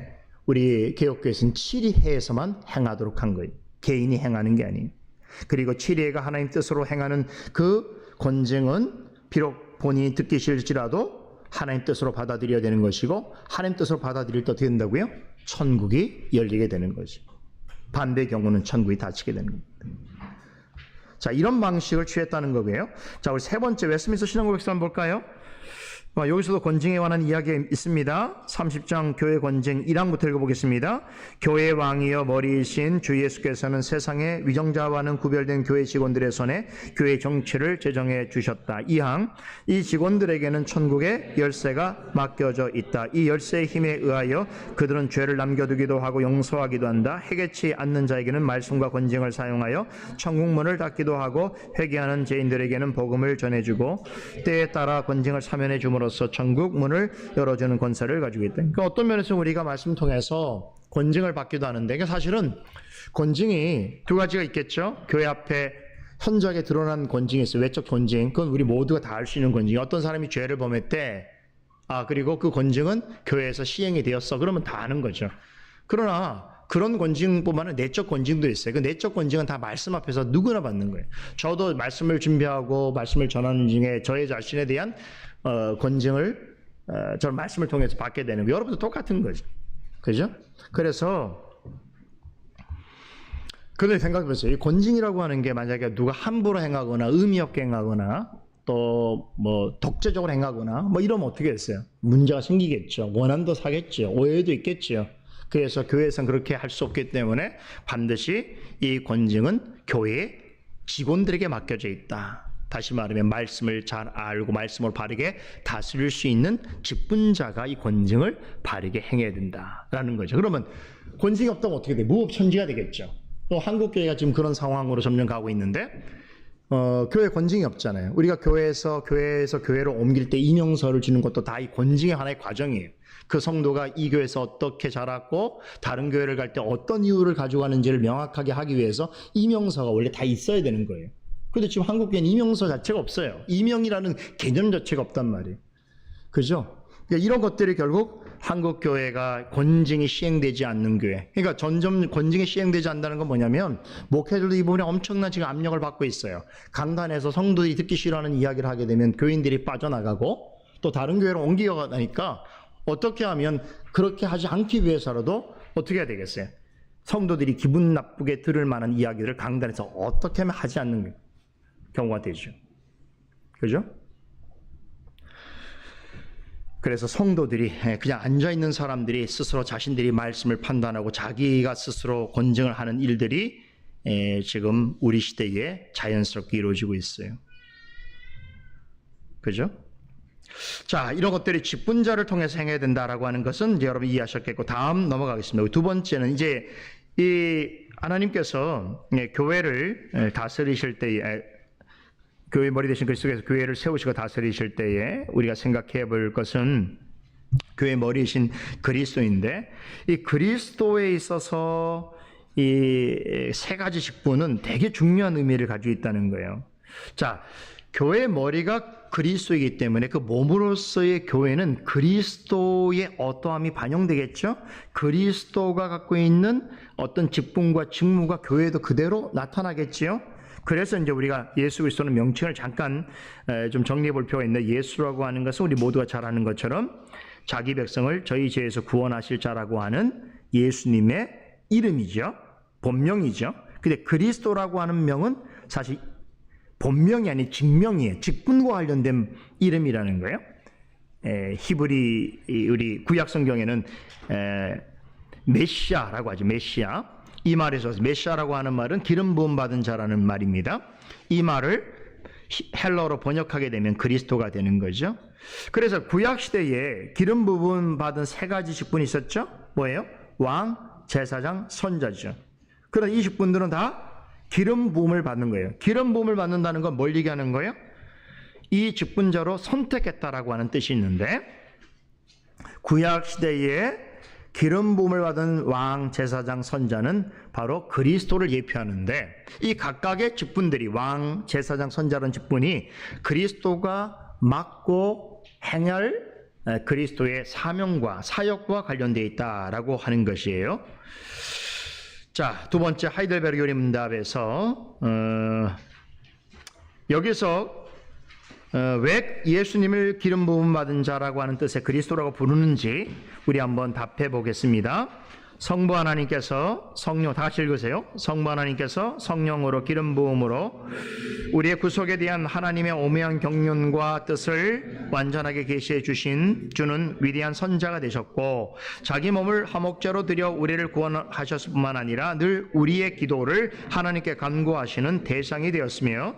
우리 개혁교회에서는 7위회에서만 행하도록 한 거예요. 개인이 행하는 게 아니에요. 그리고 7위회가 하나님 뜻으로 행하는 그 권징은 비록 본인이 듣기 싫을지라도 하나님 뜻으로 받아들여야 되는 것이고, 하나님 뜻으로 받아들일 때 어떻게 된다고요? 천국이 열리게 되는 거죠. 반대의 경우는 천국이 닫히게 되는 겁니다. 자, 이런 방식을 취했다는 거고요. 자, 우리 세 번째 웨스트민스터 신앙고백서 한번 볼까요? 여기서도 권징에 관한 이야기 있습니다. 30장 교회 권징 1항부터 읽어보겠습니다. 교회 왕이여 머리이신 주 예수께서는 세상의 위정자와는 구별된 교회 직원들의 손에 교회 정치를 제정해 주셨다. 2항, 이 직원들에게는 천국의 열쇠가 맡겨져 있다. 이 열쇠의 힘에 의하여 그들은 죄를 남겨두기도 하고 용서하기도 한다. 회개치 않는 자에게는 말씀과 권징을 사용하여 천국문을 닫기도 하고, 회개하는 죄인들에게는 복음을 전해주고 때에 따라 권징을 사면해 줌으로써 천국 문을 열어주는 권세를 가지고 있다. 그러니까 어떤 면에서 우리가 말씀 통해서 권징을 받기도 하는데, 그러니까 사실은 권징이 두 가지가 있겠죠. 교회 앞에 현저하게 드러난 권징이 있어요. 외적 권징, 그건 우리 모두가 다 알 수 있는 권징. 어떤 사람이 죄를 범했대, 그리고 그 권징은 교회에서 시행이 되었어, 그러면 다 아는 거죠. 그러나 그런 권징뿐만 아니라 내적 권징도 있어요. 그 내적 권징은 다 말씀 앞에서 누구나 받는 거예요. 저도 말씀을 준비하고 말씀을 전하는 중에 저의 자신에 대한 권징을 저는 말씀을 통해서 받게 되는 거예요. 여러분도 똑같은 거죠. 그죠? 그래서 그런데 생각해 보세요. 이 권징이라고 하는 게 만약에 누가 함부로 행하거나 의미 없게 행하거나 또 뭐 독재적으로 행하거나 뭐 이러면 어떻게 했어요? 문제가 생기겠죠. 원한도 사겠죠. 오해도 있겠죠. 그래서 교회에서는 그렇게 할 수 없기 때문에 반드시 이 권징은 교회 직원들에게 맡겨져 있다. 다시 말하면 말씀을 잘 알고 말씀을 바르게 다스릴 수 있는 직분자가 이 권징을 바르게 행해야 된다라는 거죠. 그러면 권징이 없다면 어떻게 돼? 무법천지가 되겠죠. 또 한국교회가 지금 그런 상황으로 점점 가고 있는데, 교회 권징이 없잖아요. 우리가 교회에서 교회로 옮길 때 이명서를 주는 것도 다 이 권징의 하나의 과정이에요. 그 성도가 이 교회에서 어떻게 자랐고 다른 교회를 갈 때 어떤 이유를 가지고 가는지를 명확하게 하기 위해서 이명서가 원래 다 있어야 되는 거예요. 그런데 지금 한국교회는 이명서 자체가 없어요. 이명이라는 개념 자체가 없단 말이에요. 그죠? 그러니까 이런 것들이 결국 한국교회가 권징이 시행되지 않는 교회. 그러니까 점점 권징이 시행되지 않는다는 건 뭐냐면, 목회들도 이 부분에 엄청난 지금 압력을 받고 있어요. 강단에서 성도들이 듣기 싫어하는 이야기를 하게 되면 교인들이 빠져나가고, 또 다른 교회로 옮겨가니까 어떻게 하면 그렇게 하지 않기 위해서라도 어떻게 해야 되겠어요? 성도들이 기분 나쁘게 들을 만한 이야기들을 강단에서 어떻게 하면 하지 않는 경우가 되죠. 그죠? 그래서 성도들이, 그냥 앉아있는 사람들이 스스로 자신들이 말씀을 판단하고 자기가 스스로 권징을 하는 일들이 지금 우리 시대에 자연스럽게 이루어지고 있어요. 그죠? 자, 이런 것들이 직분자를 통해서 행해야 된다라고 하는 것은 이제 여러분 이해하셨겠고, 다음 넘어가겠습니다. 두 번째는 이제 이 하나님께서 교회를 다스리실 때에, 교회 머리 되신 그리스도께서 교회를 세우시고 다스리실 때에 우리가 생각해 볼 것은 교회 머리이신 그리스도인데, 이 그리스도에 있어서 이 세 가지 직분은 되게 중요한 의미를 가지고 있다는 거예요. 자, 교회 머리가 그리스도이기 때문에 그 몸으로서의 교회는 그리스도의 어떠함이 반영되겠죠. 그리스도가 갖고 있는 어떤 직분과 직무가 교회에도 그대로 나타나겠지요. 그래서 이제 우리가 예수 그리스도는 명칭을 잠깐 좀 정리해 볼 필요가 있는데, 예수라고 하는 것은 우리 모두가 잘 아는 것처럼 자기 백성을 저희 죄에서 구원하실 자라고 하는 예수님의 이름이죠. 본명이죠. 근데 그리스도라고 하는 명은 사실 본명이 아닌 직명이에요. 직분과 관련된 이름이라는 거예요. 히브리 우리 구약 성경에는 메시아라고 하죠. 메시아. 이 말에서 메시아라고 하는 말은 기름 부음 받은 자라는 말입니다. 이 말을 헬러어로 번역하게 되면 그리스도가 되는 거죠. 그래서 구약 시대에 기름 부음 받은 세 가지 직분이 있었죠. 뭐예요? 왕, 제사장, 선자죠. 그런 이 직분들은 다 기름 부음을 받는 거예요. 기름 부음을 받는다는 건 뭘 얘기하는 거예요? 이 직분자로 선택했다라고 하는 뜻이 있는데, 구약 시대에 기름 부음을 받은 왕, 제사장, 선자는 바로 그리스도를 예표하는데, 이 각각의 직분들이 왕, 제사장, 선자라는 직분이 그리스도가 맡고 행할 그리스도의 사명과 사역과 관련되어 있다라고 하는 것이에요. 자, 두 번째 하이델베르그 요리문답에서 여기서 왜 예수님을 기름 부음 받은 자라고 하는 뜻의 그리스도라고 부르는지 우리 한번 답해 보겠습니다. 성부 하나님께서 성령, 다 같이 읽으세요. 성부 하나님께서 성령으로 기름 부음으로 우리의 구속에 대한 하나님의 오묘한 경륜과 뜻을 완전하게 계시해 주는 위대한 선자가 되셨고, 자기 몸을 화목제로 드려 우리를 구원하셨을 뿐만 아니라 늘 우리의 기도를 하나님께 간구하시는 대상이 되었으며,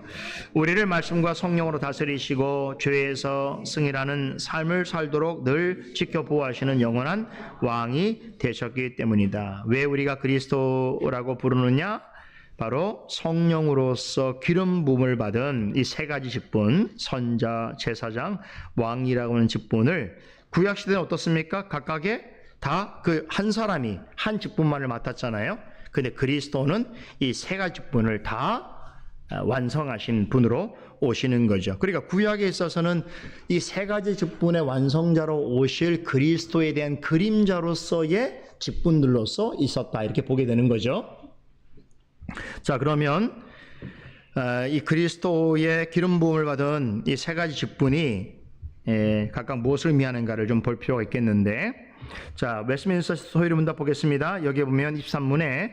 우리를 말씀과 성령으로 다스리시고 죄에서 승이라는 삶을 살도록 늘 지켜 보호하시는 영원한 왕이 되셨기 때문이다. 왜 우리가 그리스도라고 부르느냐? 바로 성령으로서 기름 부음을 받은 이 세 가지 직분, 선자, 제사장, 왕이라고 하는 직분을 구약 시대는 어떻습니까? 각각의 다 그 한 사람이 한 직분만을 맡았잖아요. 근데 그리스도는 이 세 가지 직분을 다 완성하신 분으로 오시는 거죠. 그러니까 구약에 있어서는 이 세 가지 직분의 완성자로 오실 그리스도에 대한 그림자로서의 직분들로서 있었다, 이렇게 보게 되는 거죠. 자, 그러면 이 그리스도의 기름 부음을 받은 이 세 가지 직분이 각각 무엇을 의미하는가를 좀 볼 필요가 있겠는데, 자, 웨스트민스터 소요리 문답 보겠습니다. 여기에 보면 23문에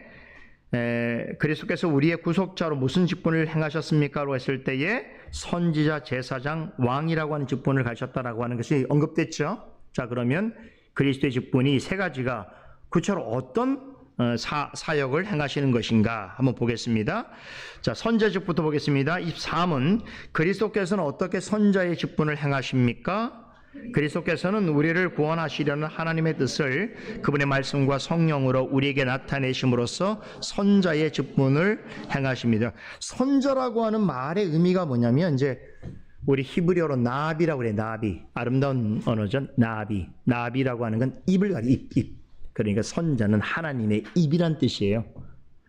그리스도께서 우리의 구속자로 무슨 직분을 행하셨습니까?로 했을 때에 선지자, 제사장, 왕이라고 하는 직분을 가셨다라고 하는 것이 언급됐죠. 자, 그러면 그리스도의 직분이 세 가지가 구체로 어떤 사역을 행하시는 것인가 한번 보겠습니다. 자, 선자직부터 보겠습니다. 23은 그리스도께서는 어떻게 선자의 직분을 행하십니까? 그리스도께서는 우리를 구원하시려는 하나님의 뜻을 그분의 말씀과 성령으로 우리에게 나타내심으로써 선자의 직분을 행하십니다. 선자라고 하는 말의 의미가 뭐냐면, 이제 우리 히브리어로 나비라고 그래요. 나비. 아름다운 언어죠. 나비. 나비라고 하는 건 입을 가리켜, 입. 그러니까 선자는 하나님의 입이란 뜻이에요.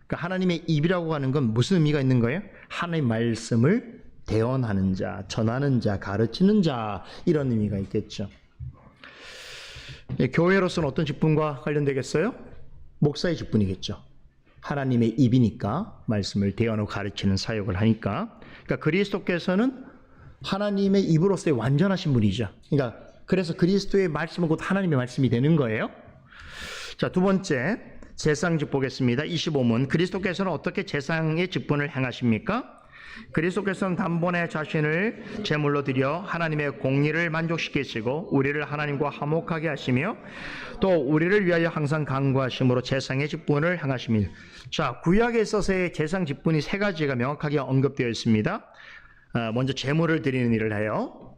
그러니까 하나님의 입이라고 하는 건 무슨 의미가 있는 거예요? 하나님의 말씀을 대언하는 자, 전하는 자, 가르치는 자, 이런 의미가 있겠죠. 교회로서는 어떤 직분과 관련되겠어요? 목사의 직분이겠죠. 하나님의 입이니까 말씀을 대언하고 가르치는 사역을 하니까. 그러니까 그리스도께서는 하나님의 입으로서의 완전하신 분이죠. 그러니까 그래서 그리스도의 말씀은 곧 하나님의 말씀이 되는 거예요. 자, 두 번째 제사장직 보겠습니다. 25문 그리스도께서는 어떻게 제사장의 직분을 행하십니까? 그리스도께서는 단번에 자신을 제물로 드려 하나님의 공의를 만족시키시고 우리를 하나님과 화목하게 하시며 또 우리를 위하여 항상 간구하심으로 제사장의 직분을 행하십니다. 자, 구약에 있어서의 제사장 직분이 세 가지가 명확하게 언급되어 있습니다. 먼저 제물을 드리는 일을 해요.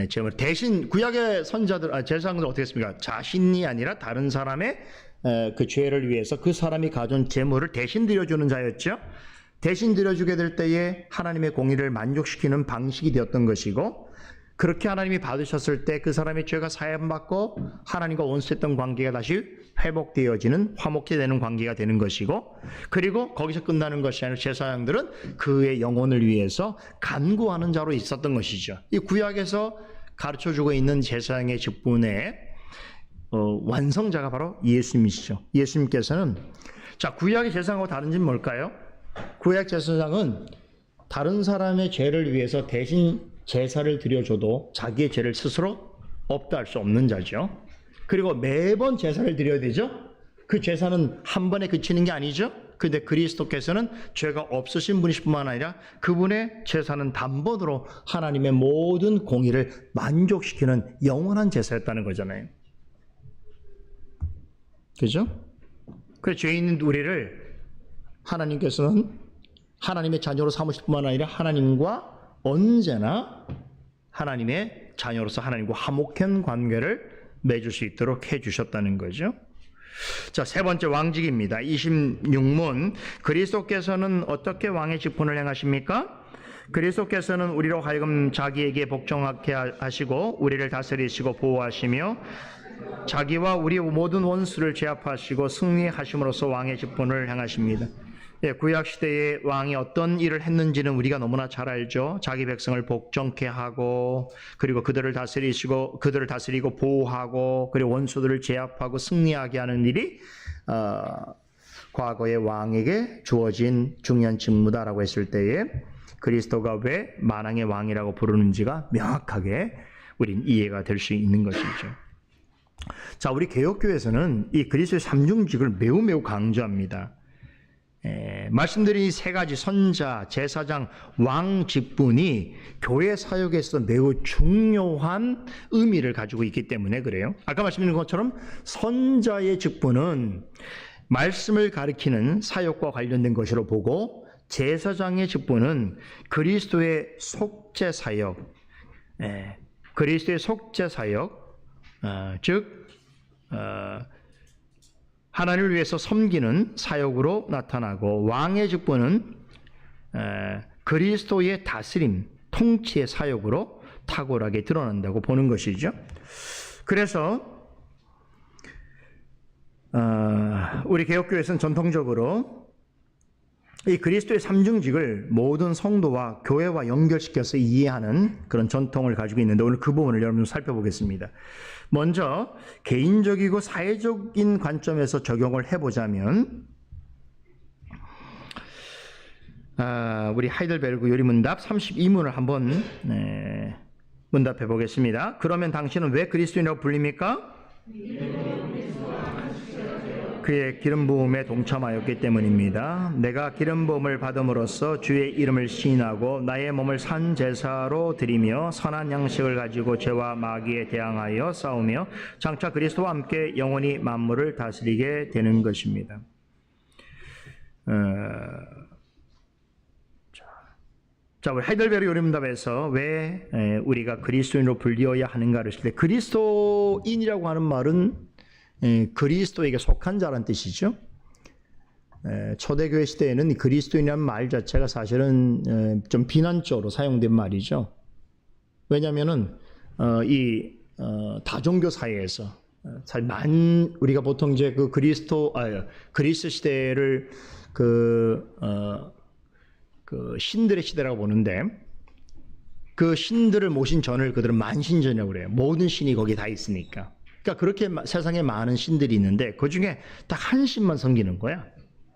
제물 대신 구약의 선자들, 제사장들 어떻게 했습니까? 자신이 아니라 다른 사람의 그 죄를 위해서 그 사람이 가져온 제물을 대신 드려주는 자였죠. 대신 드려주게 될 때에 하나님의 공의를 만족시키는 방식이 되었던 것이고, 그렇게 하나님이 받으셨을 때 그 사람의 죄가 사함받고 하나님과 원수했던 관계가 다시 회복되어지는, 화목해 되는 관계가 되는 것이고, 그리고 거기서 끝나는 것이 아니라 제사장들은 그의 영혼을 위해서 간구하는 자로 있었던 것이죠. 이 구약에서 가르쳐주고 있는 제사장의 직분의 완성자가 바로 예수님이시죠. 예수님께서는, 자, 구약의 제사장하고 다른 점은 뭘까요? 구약 제사장은 다른 사람의 죄를 위해서 대신 제사를 드려줘도 자기의 죄를 스스로 없다 할 수 없는 자죠. 그리고 매번 제사를 드려야 되죠. 그 제사는 한 번에 그치는 게 아니죠. 그런데 그리스도께서는 죄가 없으신 분이실 뿐만 아니라 그분의 제사는 단번으로 하나님의 모든 공의를 만족시키는 영원한 제사였다는 거잖아요. 그죠? 그래서 죄 있는 우리를 하나님께서는 하나님의 자녀로 삼으실 뿐만 아니라 하나님과 언제나 하나님의 자녀로서 하나님과 화목한 관계를 맺을 수 있도록 해주셨다는 거죠. 자, 세 번째 왕직입니다. 26문 그리스도께서는 어떻게 왕의 직분을 행하십니까? 그리스도께서는 우리로 하여금 자기에게 복종하게 하시고 우리를 다스리시고 보호하시며 자기와 우리 모든 원수를 제압하시고 승리하심으로써 왕의 직분을 행하십니다. 예, 구약 시대의 왕이 어떤 일을 했는지는 우리가 너무나 잘 알죠. 자기 백성을 복종케 하고, 그리고 그들을 다스리고 보호하고, 그리고 원수들을 제압하고 승리하게 하는 일이 과거의 왕에게 주어진 중요한 직무다라고 했을 때에 그리스도가 왜 만왕의 왕이라고 부르는지가 명확하게 우린 이해가 될 수 있는 것이죠. 자, 우리 개혁교회에서는 이 그리스도의 삼중직을 매우 강조합니다. 말씀드린 이 세 가지 선자, 제사장, 왕 직분이 교회 사역에 있어서 매우 중요한 의미를 가지고 있기 때문에 그래요. 아까 말씀드린 것처럼 선자의 직분은 말씀을 가리키는 사역과 관련된 것으로 보고, 제사장의 직분은 그리스도의 속죄 사역, 그리스도의 속죄 사역, 즉 하나님을 위해서 섬기는 사역으로 나타나고, 왕의 직분은 그리스도의 다스림, 통치의 사역으로 탁월하게 드러난다고 보는 것이죠. 그래서 우리 개혁교회에서는 전통적으로 이 그리스도의 삼중직을 모든 성도와 교회와 연결시켜서 이해하는 그런 전통을 가지고 있는데, 오늘 그 부분을 여러분 살펴보겠습니다. 먼저 개인적이고 사회적인 관점에서 적용을 해보자면, 우리 하이델베르그 요리문답 32문을 한번 문답해 보겠습니다. 그러면 당신은 왜 그리스도인이라고 불립니까? 그의 기름 부음에 동참하였기 때문입니다. 내가 기름 부음을 받음으로써 주의 이름을 시인하고 나의 몸을 산 제사로 드리며 선한 양식을 가지고 죄와 마귀에 대항하여 싸우며 장차 그리스도와 함께 영원히 만물을 다스리게 되는 것입니다. 자, 우리 하이델베르 요리문답에서 왜 우리가 그리스도인으로 불리어야 하는가를 했을 때, 그리스도인이라고 하는 말은 그리스도에게 속한 자라는 뜻이죠. 초대교회 시대에는 그리스도인이라는 말 자체가 사실은 좀 비난적으로 사용된 말이죠. 왜냐하면은 이 다종교 사회에서 우리가 보통 이제 그 그리스 시대를 그 신들의 시대라고 보는데, 그 신들을 모신 전을 그들은 만신전이라고 그래요. 모든 신이 거기 다 있으니까. 그러니까 그렇게 세상에 많은 신들이 있는데 그 중에 딱 한 신만 섬기는 거야.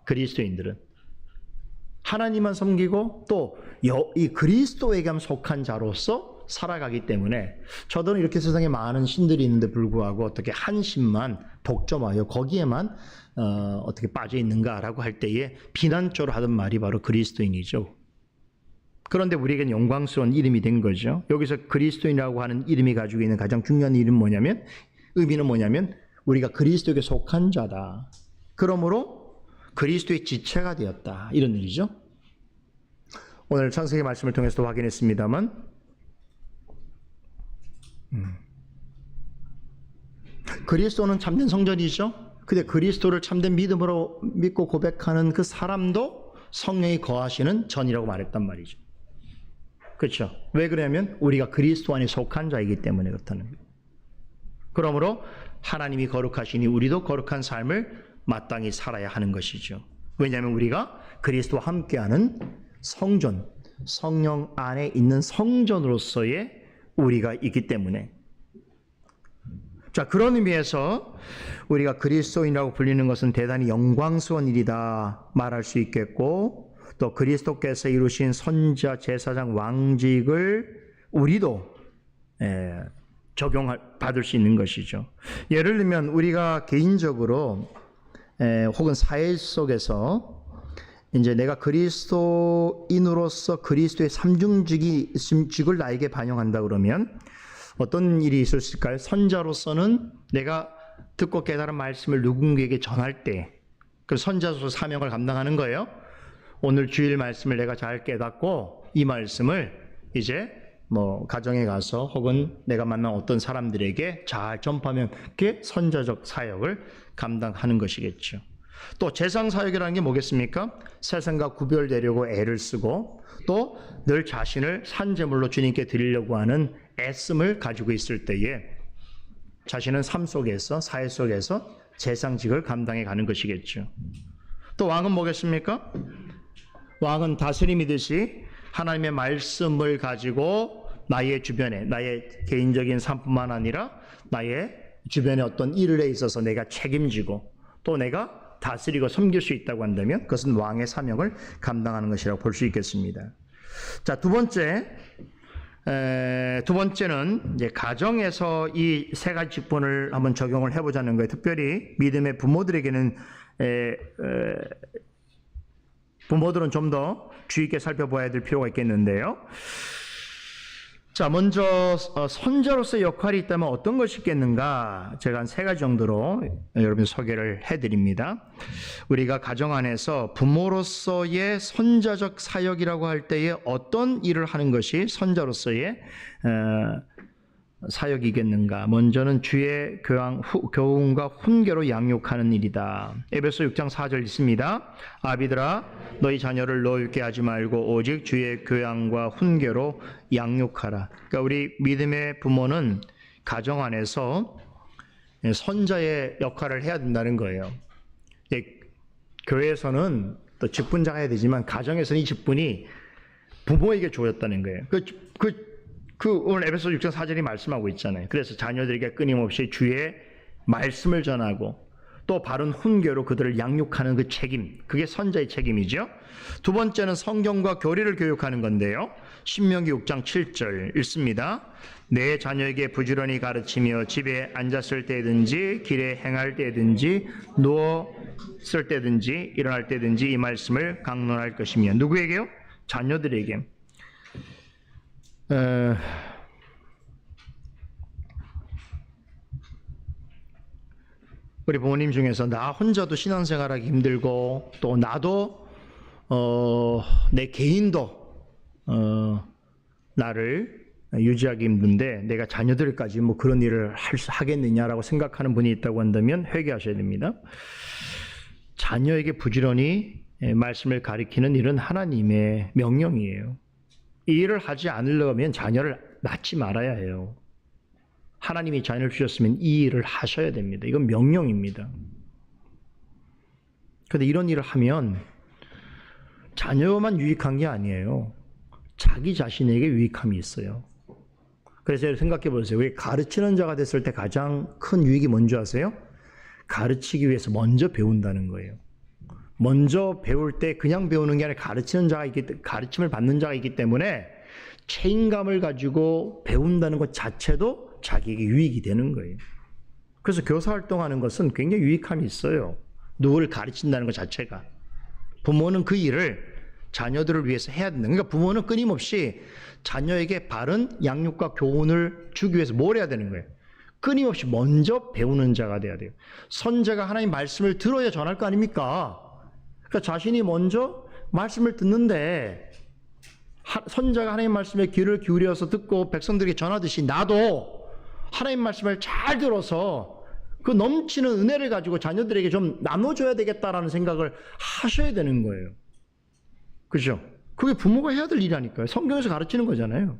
그리스도인들은 하나님만 섬기고 또 이 그리스도에게 속한 자로서 살아가기 때문에, 저들은 이렇게 세상에 많은 신들이 있는데 불구하고 어떻게 한 신만 독점하여 거기에만 어떻게 빠져 있는가라고 할 때에 비난적으로 하던 말이 바로 그리스도인이죠. 그런데 우리에겐 영광스러운 이름이 된 거죠. 여기서 그리스도인이라고 하는 이름이 가지고 있는 가장 중요한 의미는 뭐냐면 우리가 그리스도에게 속한 자다. 그러므로 그리스도의 지체가 되었다. 이런 일이죠. 오늘 창세기 말씀을 통해서도 확인했습니다만, 그리스도는 참된 성전이죠. 근데 그리스도를 참된 믿음으로 믿고 고백하는 그 사람도 성령이 거하시는 전이라고 말했단 말이죠. 그렇죠? 왜 그러냐면 우리가 그리스도 안에 속한 자이기 때문에 그렇다는 거예요. 그러므로 하나님이 거룩하시니 우리도 거룩한 삶을 마땅히 살아야 하는 것이죠. 왜냐하면 우리가 그리스도와 함께하는 성전, 성령 안에 있는 성전으로서의 우리가 있기 때문에. 자, 그런 의미에서 우리가 그리스도인이라고 불리는 것은 대단히 영광스러운 일이다 말할 수 있겠고, 또 그리스도께서 이루신 선지자, 제사장, 왕직을 우리도 받을 수 있는 것이죠. 예를 들면 우리가 개인적으로 혹은 사회 속에서 이제 내가 그리스도인으로서 그리스도의 삼중직을 나에게 반영한다 그러면 어떤 일이 있을 수 있을까요? 선자로서는 내가 듣고 깨달은 말씀을 누군가에게 전할 때, 그 선자로서 사명을 감당하는 거예요. 오늘 주일 말씀을 내가 잘 깨닫고 이 말씀을 이제 가정에 가서 혹은 내가 만난 어떤 사람들에게 잘 전파하면 그게 선자적 사역을 감당하는 것이겠죠. 또 제상 사역이라는 게 뭐겠습니까? 세상과 구별되려고 애를 쓰고 또 늘 자신을 산제물로 주님께 드리려고 하는 애씀을 가지고 있을 때에 자신은 삶 속에서, 사회 속에서 재상직을 감당해 가는 것이겠죠. 또 왕은 뭐겠습니까? 왕은 다스림이듯이 하나님의 말씀을 가지고 나의 주변에, 나의 개인적인 삶뿐만 아니라 나의 주변의 어떤 일에 있어서 내가 책임지고 또 내가 다스리고 섬길 수 있다고 한다면 그것은 왕의 사명을 감당하는 것이라고 볼 수 있겠습니다. 자, 두 번째는 이제 가정에서 이 세 가지 직분을 한번 적용을 해보자는 거예요. 특별히 믿음의 부모들에게는 부모들은 좀 더 주의 있게 살펴봐야 될 필요가 있겠는데요. 자, 먼저 선자로서의 역할이 있다면 어떤 것이 있겠는가? 제가 한 세 가지 정도로 여러분 소개를 해드립니다. 우리가 가정 안에서 부모로서의 선자적 사역이라고 할 때에 어떤 일을 하는 것이 선자로서의 사역이겠는가? 먼저는 주의 교훈과 훈계로 양육하는 일이다. 에베소 6장 4절 있습니다. 아비들아 너희 자녀를 노엽게 하지 말고 오직 주의 교양과 훈계로 양육하라. 그러니까 우리 믿음의 부모는 가정 안에서 선자의 역할을 해야 된다는 거예요. 교회에서는 또 직분자가 해야 되지만 가정에서는 이 직분이 부모에게 주어졌다는 거예요. 오늘 에베소 6장 4절이 말씀하고 있잖아요. 그래서 자녀들에게 끊임없이 주의 말씀을 전하고 또 바른 훈계로 그들을 양육하는 그 책임, 그게 선자의 책임이죠. 두 번째는 성경과 교리를 교육하는 건데요. 신명기 6장 7절 읽습니다. 내 자녀에게 부지런히 가르치며 집에 앉았을 때든지 길에 행할 때든지 누웠을 때든지 일어날 때든지 이 말씀을 강론할 것이며. 누구에게요? 자녀들에게. 우리 부모님 중에서 나 혼자도 신앙생활하기 힘들고 또 나도 내 개인도 나를 유지하기 힘든데 내가 자녀들까지 뭐 그런 일을 하겠느냐라고 생각하는 분이 있다고 한다면 회개하셔야 됩니다. 자녀에게 부지런히 말씀을 가리키는 일은 하나님의 명령이에요. 이 일을 하지 않으려면 자녀를 낳지 말아야 해요. 하나님이 자녀를 주셨으면 이 일을 하셔야 됩니다. 이건 명령입니다. 그런데 이런 일을 하면 자녀만 유익한 게 아니에요. 자기 자신에게 유익함이 있어요. 그래서 생각해 보세요. 왜 가르치는 자가 됐을 때 가장 큰 유익이 뭔지 아세요? 가르치기 위해서 먼저 배운다는 거예요. 먼저 배울 때 그냥 배우는 게 아니라 가르침을 받는 자가 있기 때문에 책임감을 가지고 배운다는 것 자체도 자기에게 유익이 되는 거예요. 그래서 교사 활동하는 것은 굉장히 유익함이 있어요. 누구를 가르친다는 것 자체가. 부모는 그 일을 자녀들을 위해서 해야 된다. 그러니까 부모는 끊임없이 자녀에게 바른 양육과 교훈을 주기 위해서 뭘 해야 되는 거예요? 끊임없이 먼저 배우는 자가 돼야 돼요. 선자가 하나님 말씀을 들어야 전할 거 아닙니까? 그러니까 자신이 먼저 말씀을 듣는데 선자가 하나님 말씀에 귀를 기울여서 듣고 백성들에게 전하듯이 나도 하나님 말씀을 잘 들어서 그 넘치는 은혜를 가지고 자녀들에게 좀 나눠줘야 되겠다라는 생각을 하셔야 되는 거예요. 그죠? 그게 부모가 해야 될 일이라니까요. 성경에서 가르치는 거잖아요.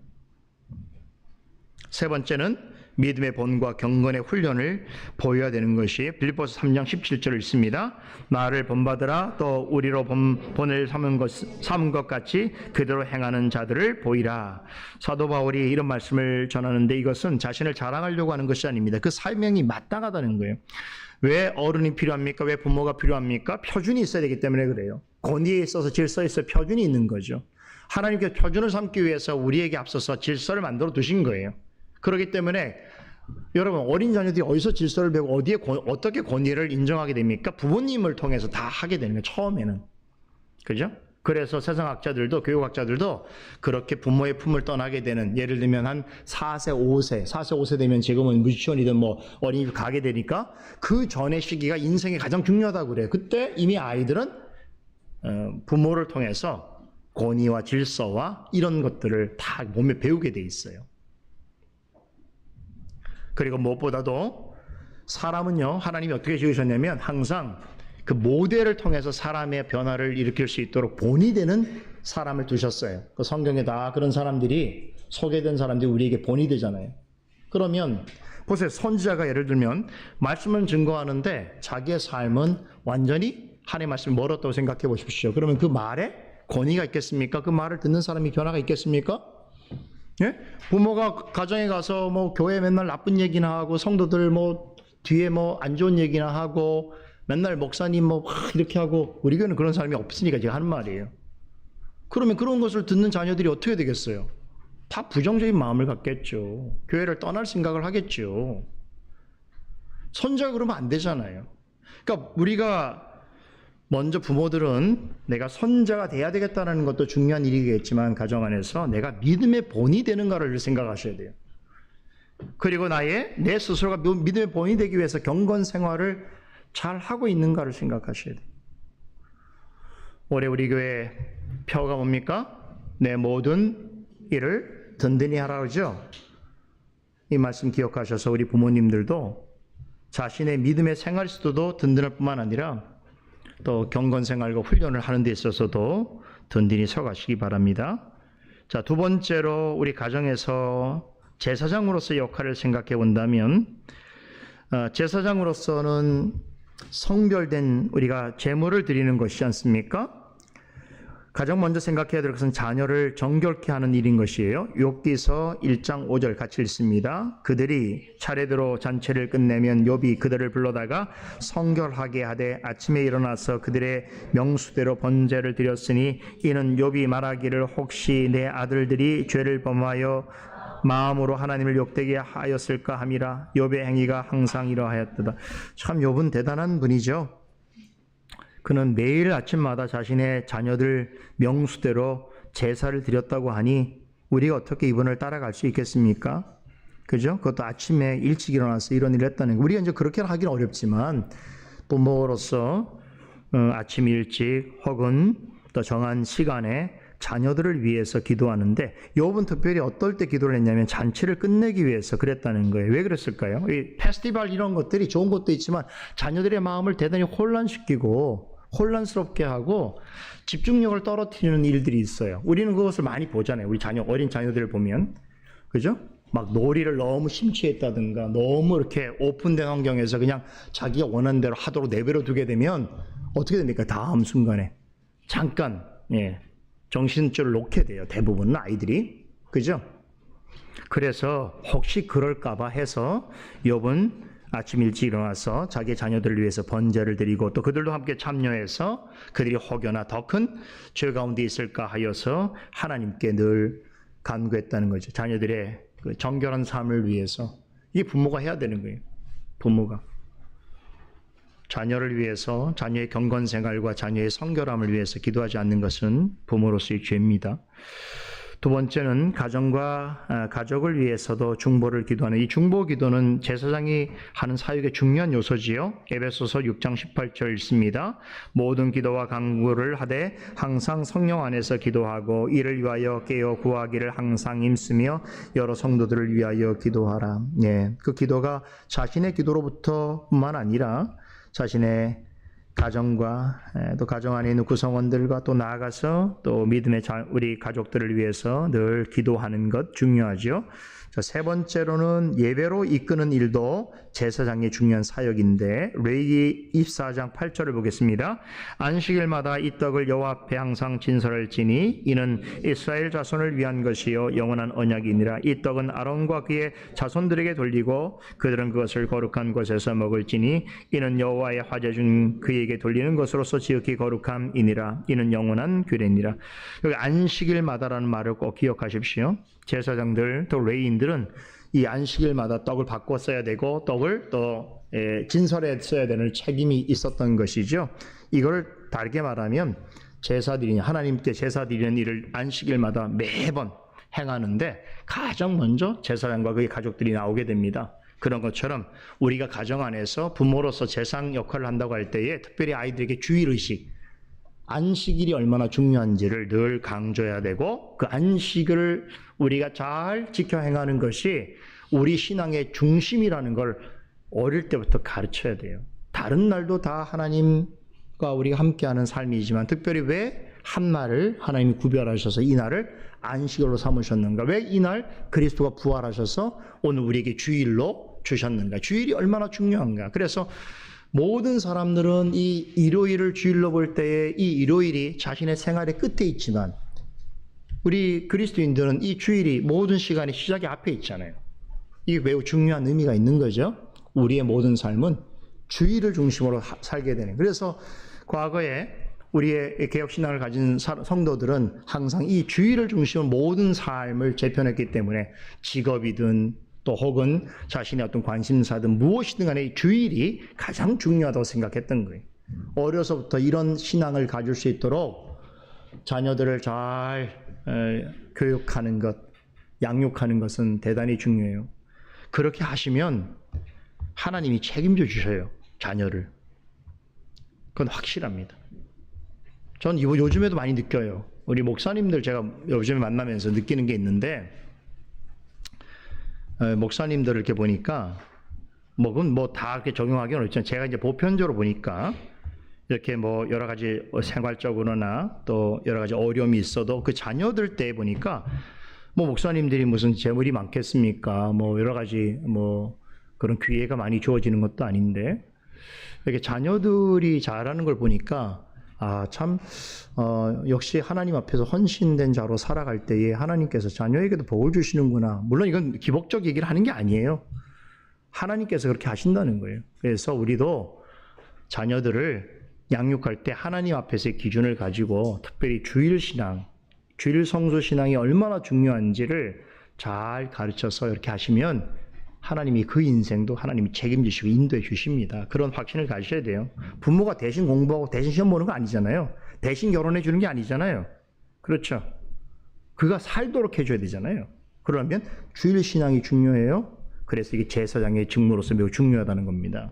세 번째는 믿음의 본과 경건의 훈련을 보여야 되는 것이 빌립보서 3장 17절을 읽습니다. 나를 본받으라 또 우리로 본을 삼은 것 같이 그대로 행하는 자들을 보이라. 사도 바울이 이런 말씀을 전하는데 이것은 자신을 자랑하려고 하는 것이 아닙니다. 그 사명이 마땅하다는 거예요. 왜 어른이 필요합니까? 왜 부모가 필요합니까? 표준이 있어야 되기 때문에 그래요. 권위에 있어서 질서에 있어서 표준이 있는 거죠. 하나님께 표준을 삼기 위해서 우리에게 앞서서 질서를 만들어 두신 거예요. 그렇기 때문에 여러분 어린 자녀들이 어디서 질서를 배우고 어떻게 권위를 인정하게 됩니까? 부모님을 통해서 다 하게 되는 거예요. 처음에는. 그죠? 그래서 세상학자들도 교육학자들도 그렇게 부모의 품을 떠나게 되는, 예를 들면 한 4세 5세 되면 지금은 유치원이든 뭐 어린이집 가게 되니까 그 전의 시기가 인생에 가장 중요하다고 그래요. 그때 이미 아이들은 부모를 통해서 권위와 질서와 이런 것들을 다 몸에 배우게 돼 있어요. 그리고 무엇보다도 사람은요, 하나님이 어떻게 지으셨냐면 항상 그 모델을 통해서 사람의 변화를 일으킬 수 있도록 본이 되는 사람을 두셨어요. 그 성경에 다 그런 사람들이 소개된 사람들이 우리에게 본이 되잖아요. 그러면 보세요. 선지자가 예를 들면 말씀을 증거하는데 자기의 삶은 완전히 하나님의 말씀이 멀었다고 생각해 보십시오. 그러면 그 말에 권위가 있겠습니까? 그 말을 듣는 사람이 변화가 있겠습니까? 예? 부모가 가정에 가서 뭐 교회 맨날 나쁜 얘기나 하고 성도들 뭐 뒤에 뭐 안 좋은 얘기나 하고 맨날 목사님 뭐 이렇게 하고 우리 교회는 그런 사람이 없으니까 제가 하는 말이에요. 그러면 그런 것을 듣는 자녀들이 어떻게 되겠어요? 다 부정적인 마음을 갖겠죠. 교회를 떠날 생각을 하겠죠. 선지자가 그러면 안 되잖아요. 그러니까 우리가 먼저 부모들은 내가 선지자가 돼야 되겠다는 것도 중요한 일이겠지만 가정 안에서 내가 믿음의 본이 되는가를 생각하셔야 돼요. 그리고 내 스스로가 믿음의 본이 되기 위해서 경건 생활을 잘 하고 있는가를 생각하셔야 돼요. 올해 우리 교회 표가 뭡니까? 내 모든 일을 든든히 하라 그러죠. 이 말씀 기억하셔서 우리 부모님들도 자신의 믿음의 생활 수도도 든든할 뿐만 아니라 또 경건 생활과 훈련을 하는 데 있어서도 든든히 서가시기 바랍니다. 자, 두 번째로 우리 가정에서 제사장으로서의 역할을 생각해 본다면 제사장으로서는 성별된 우리가 제물을 드리는 것이지 않습니까? 가장 먼저 생각해야 될 것은 자녀를 정결케 하는 일인 것이에요. 욥기서 1장 5절 같이 읽습니다. 그들이 차례대로 잔치를 끝내면 욥이 그들을 불러다가 성결하게 하되 아침에 일어나서 그들의 명수대로 번제를 드렸으니 이는 욥이 말하기를 혹시 내 아들들이 죄를 범하여 마음으로 하나님을 욕되게 하였을까 함이라. 욥의 행위가 항상 이러하였도다. 참 욥은 대단한 분이죠. 그는 매일 아침마다 자신의 자녀들 명수대로 제사를 드렸다고 하니 우리가 어떻게 이분을 따라갈 수 있겠습니까? 그죠? 그것도 아침에 일찍 일어나서 이런 일을 했다는 거. 우리가 이제 그렇게 하기는 어렵지만 부모로서 아침 일찍 혹은 또 정한 시간에 자녀들을 위해서 기도하는데 욥은 특별히 어떨 때 기도를 했냐면 잔치를 끝내기 위해서 그랬다는 거예요. 왜 그랬을까요? 이 페스티벌 이런 것들이 좋은 것도 있지만 자녀들의 마음을 대단히 혼란시키고 혼란스럽게 하고 집중력을 떨어뜨리는 일들이 있어요. 우리는 그것을 많이 보잖아요. 우리 어린 자녀들을 보면. 그죠? 막 놀이를 너무 심취했다든가 너무 이렇게 오픈된 환경에서 그냥 자기가 원하는 대로 하도록 내버려 두게 되면 어떻게 됩니까? 다음 순간에 잠깐 정신줄을 놓게 돼요. 대부분은 아이들이. 그죠? 그래서 혹시 그럴까봐 해서 욥은 아침 일찍 일어나서 자기 자녀들을 위해서 번제를 드리고 또 그들도 함께 참여해서 그들이 혹여나 더 큰 죄 가운데 있을까 하여서 하나님께 늘 간구했다는 거죠. 자녀들의 그 정결한 삶을 위해서. 이게 부모가 해야 되는 거예요. 부모가. 자녀를 위해서 자녀의 경건 생활과 자녀의 성결함을 위해서 기도하지 않는 것은 부모로서의 죄입니다. 두 번째는 가정과 가족을 위해서도 중보를 기도하는 이 중보 기도는 제사장이 하는 사역의 중요한 요소지요. 에베소서 6장 18절 읽습니다. 모든 기도와 간구를 하되 항상 성령 안에서 기도하고 이를 위하여 깨어 구하기를 항상 힘쓰며 여러 성도들을 위하여 기도하라. 그 기도가 자신의 기도로부터뿐만 아니라 자신의 가정과 또 가정 안에 있는 구성원들과 또 나아가서 또 믿음의 우리 가족들을 위해서 늘 기도하는 것 중요하죠. 자, 세 번째로는 예배로 이끄는 일도 제사장의 중요한 사역인데 레위기 24장 8절을 보겠습니다. 안식일마다 이 떡을 여호와 앞에 항상 진설할지니 이는 이스라엘 자손을 위한 것이요 영원한 언약이니라. 이 떡은 아론과 그의 자손들에게 돌리고 그들은 그것을 거룩한 곳에서 먹을지니 이는 여호와의 화제 중 그에게 돌리는 것으로서 지극히 거룩함이니라. 이는 영원한 규례니라. 여기 안식일마다라는 말을 꼭 기억하십시오. 제사장들 또 레위인들은 이 안식일마다 떡을 바꿔 써야 되고 떡을 또 진설해 써야 되는 책임이 있었던 것이죠. 이걸 다르게 말하면 하나님께 제사 드리는 일을 안식일마다 매번 행하는데 가장 먼저 제사장과 그의 가족들이 나오게 됩니다. 그런 것처럼 우리가 가정 안에서 부모로서 제사장 역할을 한다고 할 때에 특별히 아이들에게 주일의식, 안식일이 얼마나 중요한지를 늘 강조해야 되고 그 안식을 우리가 잘 지켜 행하는 것이 우리 신앙의 중심이라는 걸 어릴 때부터 가르쳐야 돼요. 다른 날도 다 하나님과 우리가 함께하는 삶이지만 특별히 왜 한 날을 하나님이 구별하셔서 이 날을 안식일로 삼으셨는가? 왜 이 날 그리스도가 부활하셔서 오늘 우리에게 주일로 주셨는가? 주일이 얼마나 중요한가? 그래서 모든 사람들은 이 일요일을 주일로 볼 때에 이 일요일이 자신의 생활의 끝에 있지만 우리 그리스도인들은 이 주일이 모든 시간의 시작이 앞에 있잖아요. 이게 매우 중요한 의미가 있는 거죠. 우리의 모든 삶은 주일을 중심으로 살게 되는. 그래서 과거에 우리의 개혁신앙을 가진 성도들은 항상 이 주일을 중심으로 모든 삶을 재편했기 때문에 직업이든 또 혹은 자신의 어떤 관심사든 무엇이든 간에 이 주일이 가장 중요하다고 생각했던 거예요. 어려서부터 이런 신앙을 가질 수 있도록 자녀들을 잘 교육하는 것, 양육하는 것은 대단히 중요해요. 그렇게 하시면 하나님이 책임져 주셔요. 자녀를. 그건 확실합니다. 전 요즘에도 많이 느껴요. 우리 목사님들 제가 요즘에 만나면서 느끼는 게 있는데 목사님들을 이렇게 보니까 뭐 다 이렇게 적용하기는 어렵지만 제가 이제 보편적으로 보니까 이렇게 뭐 여러 가지 생활적으로나 또 여러 가지 어려움이 있어도 그 자녀들 때 보니까 뭐 목사님들이 무슨 재물이 많겠습니까? 뭐 여러 가지 뭐 그런 기회가 많이 주어지는 것도 아닌데 이렇게 자녀들이 잘하는 걸 보니까 역시 하나님 앞에서 헌신된 자로 살아갈 때에 하나님께서 자녀에게도 복을 주시는구나. 물론 이건 기복적 얘기를 하는 게 아니에요. 하나님께서 그렇게 하신다는 거예요. 그래서 우리도 자녀들을 양육할 때 하나님 앞에서의 기준을 가지고 특별히 주일 신앙, 주일 성수 신앙이 얼마나 중요한지를 잘 가르쳐서 이렇게 하시면 하나님이 그 인생도 하나님이 책임지시고 인도해 주십니다. 그런 확신을 가지셔야 돼요. 부모가 대신 공부하고 대신 시험 보는 거 아니잖아요. 대신 결혼해 주는 게 아니잖아요. 그렇죠. 그가 살도록 해줘야 되잖아요. 그러면 주일 신앙이 중요해요. 그래서 이게 제사장의 직무로서 매우 중요하다는 겁니다.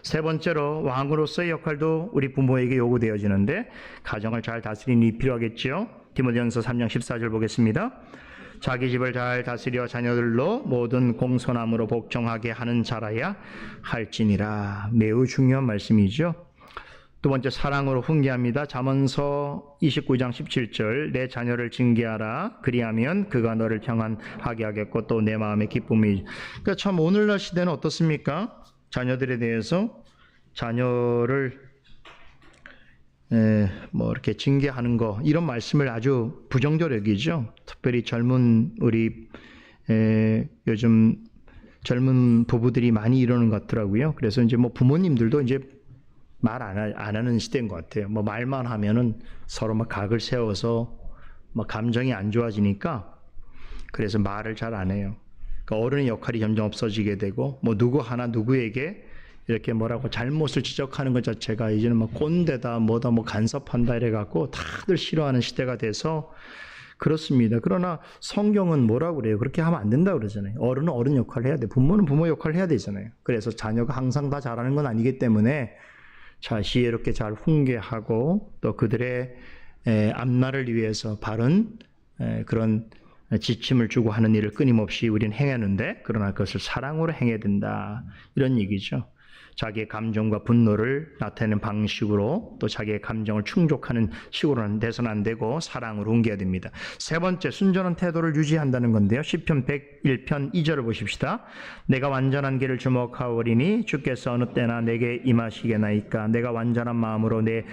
세 번째로 왕으로서의 역할도 우리 부모에게 요구되어지는데 가정을 잘 다스리는 일이 필요하겠죠. 디모데전서 3장 14절 보겠습니다. 자기 집을 잘 다스려 자녀들로 모든 공손함으로 복종하게 하는 자라야 할지니라. 매우 중요한 말씀이죠. 두 번째, 사랑으로 훈계합니다. 잠언서 29장 17절 내 자녀를 징계하라. 그리하면 그가 너를 평안하게 하겠고 또 내 마음의 기쁨이. 그러니까 참 오늘날 시대는 어떻습니까? 자녀들에 대해서 자녀를 이렇게 징계하는 거 이런 말씀을 아주 부정적으로 여기죠. 특별히 젊은 우리 요즘 젊은 부부들이 많이 이러는 것 같더라고요. 그래서 이제 뭐 부모님들도 이제 말 안 하는 시대인 것 같아요. 뭐 말만 하면은 서로 막 각을 세워서 막 감정이 안 좋아지니까 그래서 말을 잘 안 해요. 그러니까 어른의 역할이 점점 없어지게 되고 뭐 누구 하나 누구에게 이렇게 뭐라고 잘못을 지적하는 것 자체가 이제는 뭐 꼰대다 뭐다 뭐 간섭한다 이래갖고 다들 싫어하는 시대가 돼서 그렇습니다. 그러나 성경은 뭐라고 그래요? 그렇게 하면 안 된다고 그러잖아요. 어른은 어른 역할을 해야 돼. 부모는 부모 역할을 해야 되잖아요. 그래서 자녀가 항상 다 잘하는 건 아니기 때문에 지혜롭게 잘 훈계하고 또 그들의 앞날을 위해서 바른 그런 지침을 주고 하는 일을 끊임없이 우리는 행하는데 그러나 그것을 사랑으로 행해야 된다. 이런 얘기죠. 자기의 감정과 분노를 나타내는 방식으로 또 자기의 감정을 충족하는 식으로는 돼서는 안 되고 사랑으로 옮겨야 됩니다. 세 번째, 순전한 태도를 유지한다는 건데요. 시편 101편 2절을 보십시다. 내가 완전한 길을 주목하오리니 주께서 어느 때나 내게 임하시게나이까. 내가 완전한 마음으로 내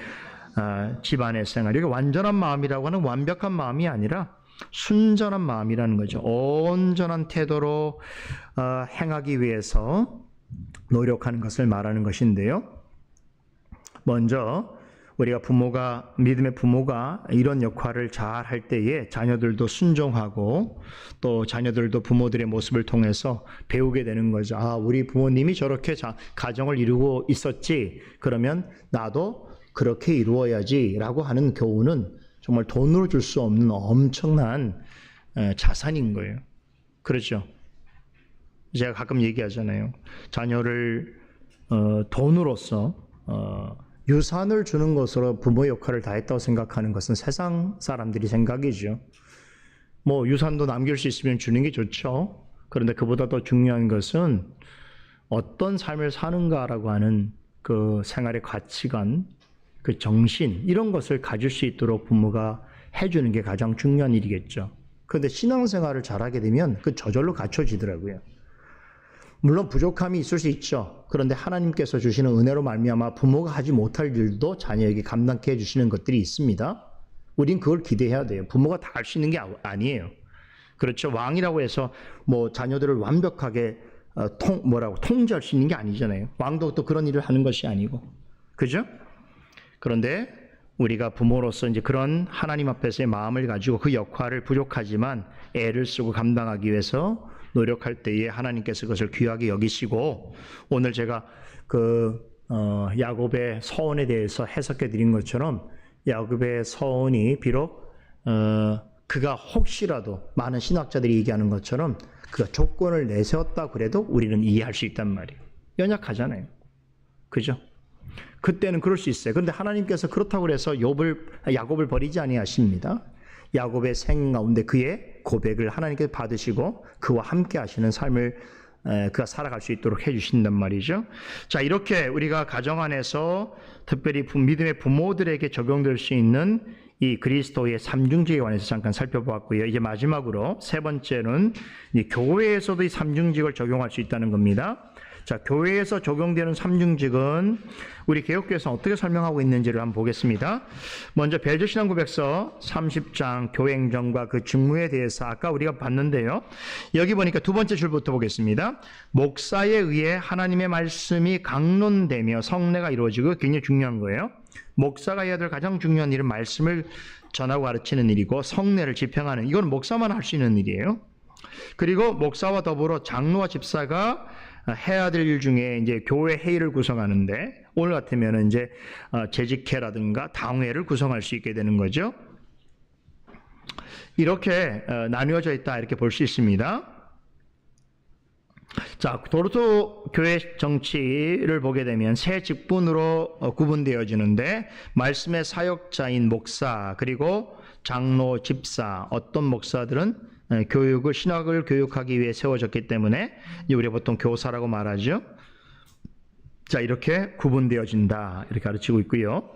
집안에 생활. 이게 완전한 마음이라고 하는 완벽한 마음이 아니라 순전한 마음이라는 거죠. 온전한 태도로 행하기 위해서 노력하는 것을 말하는 것인데요. 먼저 우리가 믿음의 부모가 이런 역할을 잘 할 때에 자녀들도 순종하고 또 자녀들도 부모들의 모습을 통해서 배우게 되는 거죠. 우리 부모님이 저렇게 가정을 이루고 있었지. 그러면 나도 그렇게 이루어야지 라고 하는 교훈은 정말 돈으로 줄 수 없는 엄청난 자산인 거예요. 그렇죠? 제가 가끔 얘기하잖아요. 자녀를 돈으로서 유산을 주는 것으로 부모 역할을 다했다고 생각하는 것은 세상 사람들이 생각이죠. 뭐 유산도 남길 수 있으면 주는 게 좋죠. 그런데 그보다 더 중요한 것은 어떤 삶을 사는가라고 하는 그 생활의 가치관, 그 정신 이런 것을 가질 수 있도록 부모가 해주는 게 가장 중요한 일이겠죠. 그런데 신앙생활을 잘하게 되면 그 저절로 갖춰지더라고요. 물론 부족함이 있을 수 있죠. 그런데 하나님께서 주시는 은혜로 말미암아 부모가 하지 못할 일도 자녀에게 감당케 해주시는 것들이 있습니다. 우린 그걸 기대해야 돼요. 부모가 다 할 수 있는 게 아니에요. 그렇죠. 왕이라고 해서 뭐 자녀들을 완벽하게 통제할 수 있는 게 아니잖아요. 왕도 또 그런 일을 하는 것이 아니고, 그죠? 그런데 우리가 부모로서 이제 그런 하나님 앞에서의 마음을 가지고 그 역할을 부족하지만 애를 쓰고 감당하기 위해서 노력할 때에 하나님께서 그것을 귀하게 여기시고, 오늘 제가 야곱의 서원에 대해서 해석해 드린 것처럼 야곱의 서원이 비록 그가 혹시라도 많은 신학자들이 얘기하는 것처럼 그가 조건을 내세웠다 그래도 우리는 이해할 수 있단 말이에요. 연약하잖아요. 그죠? 그때는 그럴 수 있어요. 그런데 하나님께서 그렇다고 해서 야곱을 버리지 아니하십니다. 야곱의 생 가운데 그의 고백을 하나님께서 받으시고 그와 함께 하시는 삶을 그가 살아갈 수 있도록 해주신단 말이죠. 자, 이렇게 우리가 가정 안에서 특별히 믿음의 부모들에게 적용될 수 있는 이 그리스도의 삼중직에 관해서 잠깐 살펴보았고요. 이제 마지막으로 세 번째는 교회에서도 이 삼중직을 적용할 수 있다는 겁니다. 자, 교회에서 적용되는 삼중직은 우리 개역교회에서 어떻게 설명하고 있는지를 한번 보겠습니다. 먼저 벨제신앙고백서 30장 교행정과 그 직무에 대해서 아까 우리가 봤는데요. 여기 보니까 두 번째 줄부터 보겠습니다. 목사에 의해 하나님의 말씀이 강론되며 성례가 이루어지고 굉장히 중요한 거예요. 목사가 해야 될 가장 중요한 일은 말씀을 전하고 가르치는 일이고 성례를 집행하는, 이건 목사만 할 수 있는 일이에요. 그리고 목사와 더불어 장로와 집사가 해야 될 일 중에 이제 교회 회의를 구성하는데, 오늘 같으면 이제 재직회라든가 당회를 구성할 수 있게 되는 거죠. 이렇게 나뉘어져 있다 이렇게 볼 수 있습니다. 자, 도르토 교회 정치를 보게 되면 세 직분으로 구분되어지는데, 말씀의 사역자인 목사, 그리고 장로, 집사, 어떤 목사들은 신학을 교육하기 위해 세워졌기 때문에 우리가 보통 교사라고 말하죠. 자, 이렇게 구분되어진다 이렇게 가르치고 있고요.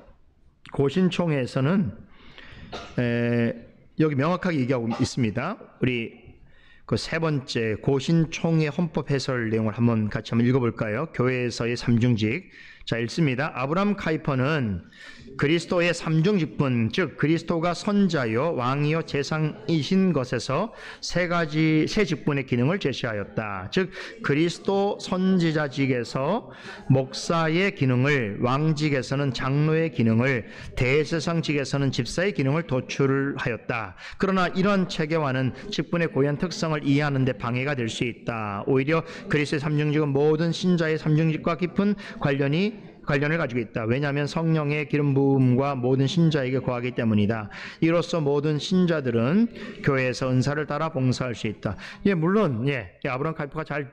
고신총회에서는 여기 명확하게 얘기하고 있습니다. 우리 그 세 번째 고신총회 헌법 해설 내용을 같이 한번 읽어볼까요? 교회에서의 삼중직. 자, 읽습니다. 아브라함 카이퍼는 그리스도의 삼중직분, 즉 그리스도가 선자요 왕이요 재상이신 것에서 세 직분의 기능을 제시하였다. 즉 그리스도 선지자직에서 목사의 기능을, 왕직에서는 장로의 기능을, 대제사장직에서는 집사의 기능을 도출하였다. 그러나 이러한 체계와는 직분의 고유한 특성을 이해하는 데 방해가 될 수 있다. 오히려 그리스도의 삼중직은 모든 신자의 삼중직과 깊은 관련을 가지고 있다. 왜냐하면 성령의 기름 부음과 모든 신자에게 거하기 때문이다. 이로써 모든 신자들은 교회에서 은사를 따라 봉사할 수 있다. 물론 아브라함 카이퍼가 잘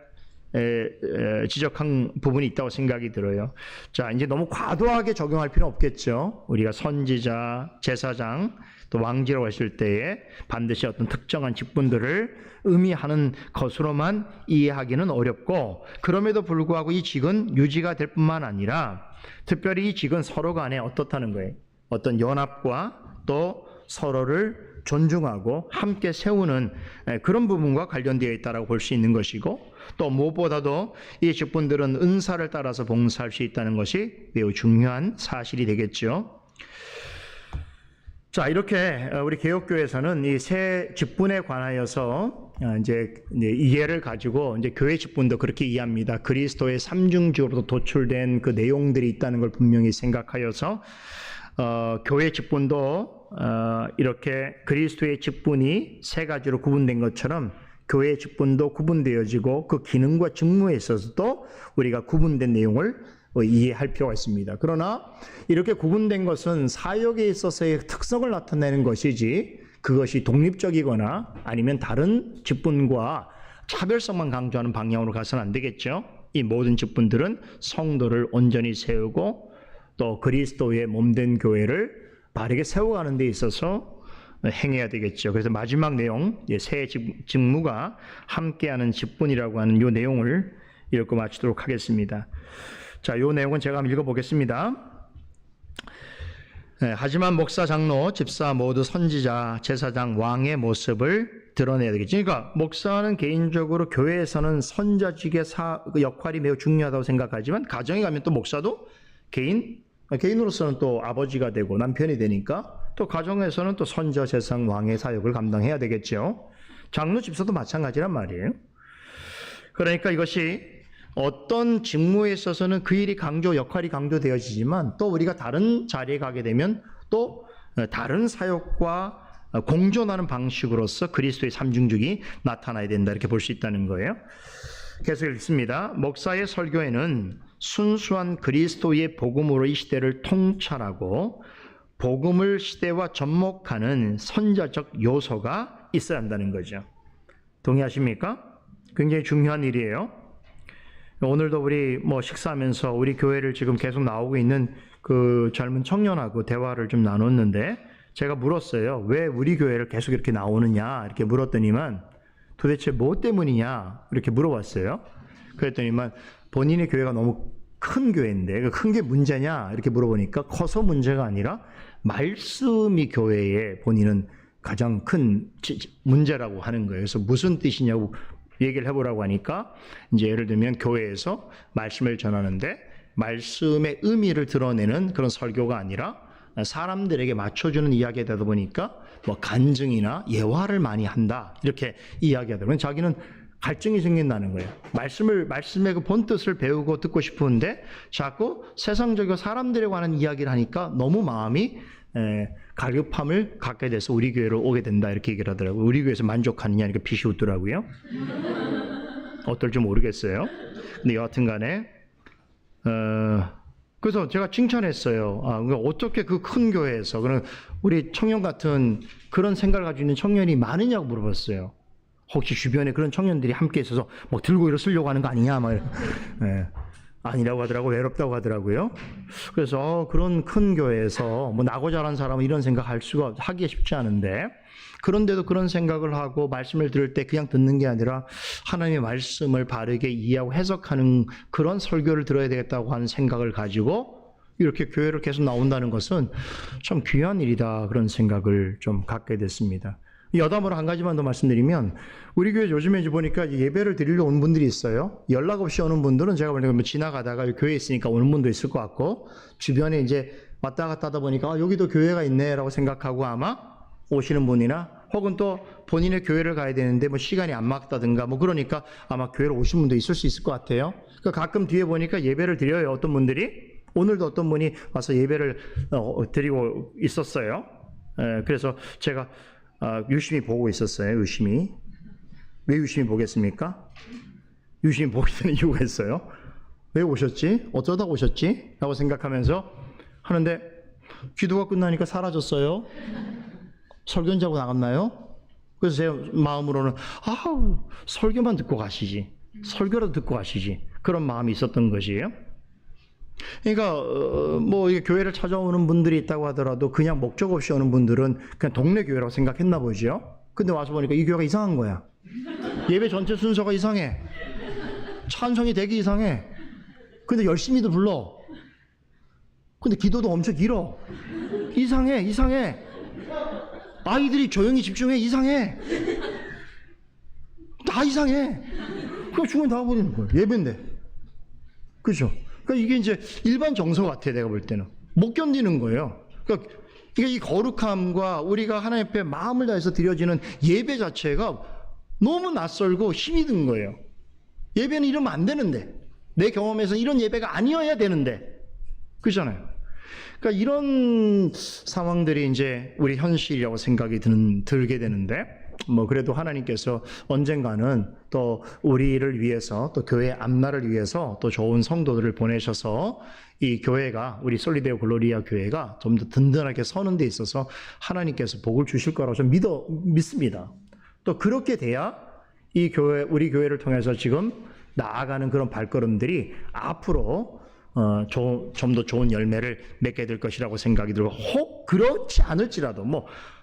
지적한 부분이 있다고 생각이 들어요. 자, 이제 너무 과도하게 적용할 필요는 없겠죠. 우리가 선지자, 제사장, 또 왕지라고 했을 때에 반드시 어떤 특정한 직분들을 의미하는 것으로만 이해하기는 어렵고, 그럼에도 불구하고 이 직은 유지가 될 뿐만 아니라 특별히 이 직은 서로 간에 어떻다는 거예요. 어떤 연합과 또 서로를 존중하고 함께 세우는 그런 부분과 관련되어 있다고 볼 수 있는 것이고, 또 무엇보다도 이 직분들은 은사를 따라서 봉사할 수 있다는 것이 매우 중요한 사실이 되겠죠. 자, 이렇게 우리 개혁교회에서는 이 세 직분에 관하여서 이제 이해를 가지고 이제 교회 직분도 그렇게 이해합니다. 그리스도의 삼중직으로 도출된 그 내용들이 있다는 걸 분명히 생각하여서 교회 직분도 이렇게 그리스도의 직분이 세 가지로 구분된 것처럼 교회 직분도 구분되어지고 그 기능과 직무에 있어서도 우리가 구분된 내용을 이해할 필요가 있습니다. 그러나 이렇게 구분된 것은 사역에 있어서의 특성을 나타내는 것이지 그것이 독립적이거나 아니면 다른 직분과 차별성만 강조하는 방향으로 가서는 안 되겠죠. 이 모든 직분들은 성도를 온전히 세우고 또 그리스도의 몸된 교회를 바르게 세워가는 데 있어서 행해야 되겠죠. 그래서 마지막 내용, 새 직무가 함께하는 직분이라고 하는 이 내용을 읽고 마치도록 하겠습니다. 자, 이 내용은 제가 한번 읽어보겠습니다. 하지만 목사, 장로, 집사 모두 선지자, 제사장, 왕의 모습을 드러내야 되겠죠. 그러니까 목사는 개인적으로 교회에서는 선자직의 역할이 매우 중요하다고 생각하지만 가정에 가면 또 목사도 개인으로서는 또 아버지가 되고 남편이 되니까 또 가정에서는 또 선자, 제사장, 왕의 사역을 감당해야 되겠죠. 장로, 집사도 마찬가지란 말이에요. 그러니까 이것이 어떤 직무에 있어서는 그 일이 역할이 강조되어지지만 또 우리가 다른 자리에 가게 되면 또 다른 사역과 공존하는 방식으로서 그리스도의 삼중직이 나타나야 된다 이렇게 볼 수 있다는 거예요. 계속 읽습니다. 목사의 설교에는 순수한 그리스도의 복음으로 이 시대를 통찰하고 복음을 시대와 접목하는 선자적 요소가 있어야 한다는 거죠. 동의하십니까? 굉장히 중요한 일이에요. 오늘도 우리 식사하면서 우리 교회를 지금 계속 나오고 있는 그 젊은 청년하고 대화를 좀 나눴는데 제가 물었어요. 왜 우리 교회를 계속 이렇게 나오느냐 이렇게 물었더니만 도대체 뭐 때문이냐 이렇게 물어봤어요. 그랬더니만 본인의 교회가 너무 큰 교회인데 큰 게 문제냐 이렇게 물어보니까 커서 문제가 아니라 말씀이 교회에 본인은 가장 큰 문제라고 하는 거예요. 그래서 무슨 뜻이냐고 얘기를 해보라고 하니까 이제 예를 들면 교회에서 말씀을 전하는데 말씀의 의미를 드러내는 그런 설교가 아니라 사람들에게 맞춰주는 이야기가 되다 보니까 간증이나 예화를 많이 한다 이렇게 이야기하다 보면 자기는 갈증이 생긴다는 거예요. 말씀의 그 본 뜻을 배우고 듣고 싶은데 자꾸 세상적이고 사람들에 관한 이야기를 하니까 너무 마음이 갈급함을 갖게 돼서 우리 교회로 오게 된다 이렇게 얘기를 하더라고요. 우리 교회에서 만족하느냐 이렇게 비웃더라고요. 어떨지 모르겠어요. 근데 여하튼 간에 그래서 제가 칭찬했어요. 그러니까 어떻게 그 큰 교회에서 그런 우리 청년 같은 그런 생각을 가지고 있는 청년이 많으냐고 물어봤어요. 혹시 주변에 그런 청년들이 함께 있어서 들고 일어서려고 하는 거 아니냐 막 아니라고 하더라고요. 외롭다고 하더라고요. 그래서 그런 큰 교회에서 나고 자란 사람은 이런 생각 하기가 쉽지 않은데 그런데도 그런 생각을 하고 말씀을 들을 때 그냥 듣는 게 아니라 하나님의 말씀을 바르게 이해하고 해석하는 그런 설교를 들어야 되겠다고 하는 생각을 가지고 이렇게 교회를 계속 나온다는 것은 참 귀한 일이다 그런 생각을 좀 갖게 됐습니다. 여담으로 한 가지만 더 말씀드리면 우리 교회 요즘에 보니까 예배를 드리러 오는 분들이 있어요. 연락 없이 오는 분들은 제가 보니까 지나가다가 교회에 있으니까 오는 분도 있을 것 같고 주변에 이제 왔다 갔다 하다 보니까 여기도 교회가 있네라고 생각하고 아마 오시는 분이나 혹은 또 본인의 교회를 가야 되는데 시간이 안 맞다든가 그러니까 아마 교회로 오신 분도 있을 수 있을 것 같아요. 그러니까 가끔 뒤에 보니까 예배를 드려요. 어떤 분들이 오늘도 어떤 분이 와서 예배를 드리고 있었어요. 그래서 제가 유심히 보고 있었어요. 유심히. 왜 유심히 보겠습니까? 유심히 보게 되는 이유가 있어요. 왜 오셨지? 어쩌다 오셨지? 라고 생각하면서 하는데 기도가 끝나니까 사라졌어요. 설교자고 나갔나요? 그래서 제 마음으로는 설교만 듣고 가시지. 설교라도 듣고 가시지. 그런 마음이 있었던 것이에요. 그러니까 이게 교회를 찾아오는 분들이 있다고 하더라도 그냥 목적 없이 오는 분들은 그냥 동네 교회라고 생각했나 보죠. 근데 와서 보니까 이 교회가 이상한 거야. 예배 전체 순서가 이상해. 찬송이 되게 이상해. 근데 열심히도 불러. 근데 기도도 엄청 길어. 이상해. 아이들이 조용히 집중해. 이상해. 다 이상해. 그럼 중간에 나가버리는 거예요. 예배인데. 그렇죠? 그러니까 이게 이제 일반 정서 같아. 내가 볼 때는 못 견디는 거예요. 그러니까 이 거룩함과 우리가 하나님 앞에 마음을 다해서 드려지는 예배 자체가 너무 낯설고 힘이 든 거예요. 예배는 이러면 안 되는데, 내 경험에서는 이런 예배가 아니어야 되는데, 그렇잖아요. 그러니까 이런 상황들이 이제 우리 현실이라고 생각이 들게 되는데, 그래도 하나님께서 언젠가는 또 우리를 위해서 또 교회 앞날을 위해서 또 좋은 성도들을 보내셔서 이 교회가 우리 솔리데오 글로리아 교회가 좀 더 든든하게 서는 데 있어서 하나님께서 복을 주실 거라고 좀 믿습니다. 또 그렇게 돼야 이 교회, 우리 교회를 통해서 지금 나아가는 그런 발걸음들이 앞으로 좀 더 좋은 열매를 맺게 될 것이라고 생각이 들고, 혹 그렇지 않을지라도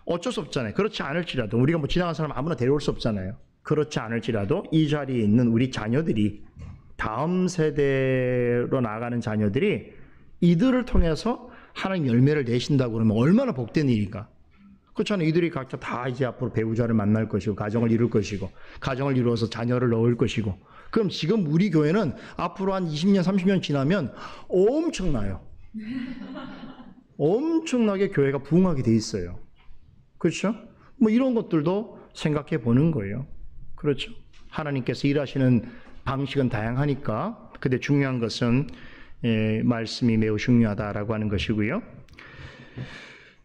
어쩔 수 없잖아요. 그렇지 않을지라도 우리가 지나간 사람 아무나 데려올 수 없잖아요. 그렇지 않을지라도 이 자리에 있는 우리 자녀들이, 다음 세대로 나아가는 자녀들이 이들을 통해서 하나님 열매를 내신다고 그러면 얼마나 복된 일인가. 그렇잖아요. 이들이 각자 다 이제 앞으로 배우자를 만날 것이고 가정을 이룰 것이고 가정을 이루어서 자녀를 낳을 것이고, 그럼 지금 우리 교회는 앞으로 한 20년 30년 지나면 엄청나요. 엄청나게 교회가 부흥하게 돼 있어요. 그렇죠? 뭐 이런 것들도 생각해 보는 거예요. 그렇죠? 하나님께서 일하시는 방식은 다양하니까, 근데 중요한 것은 말씀이 매우 중요하다라고 하는 것이고요.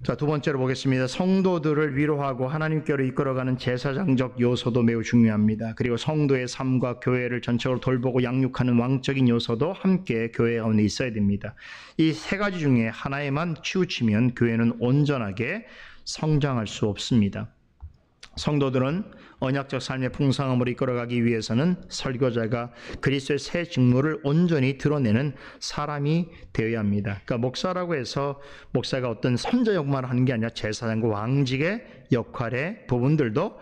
자, 두 번째로 보겠습니다. 성도들을 위로하고 하나님께로 이끌어가는 제사장적 요소도 매우 중요합니다. 그리고 성도의 삶과 교회를 전체적으로 돌보고 양육하는 왕적인 요소도 함께 교회 안에 있어야 됩니다. 이 세 가지 중에 하나에만 치우치면 교회는 온전하게 성장할 수 없습니다. 성도들은 언약적 삶의 풍성함으로 이끌어가기 위해서는 설교자가 그리스도의 새 직무를 온전히 드러내는 사람이 되어야 합니다. 그러니까 목사라고 해서 목사가 어떤 선자 역할을 하는 게 아니라 제사장과 왕직의 역할의 부분들도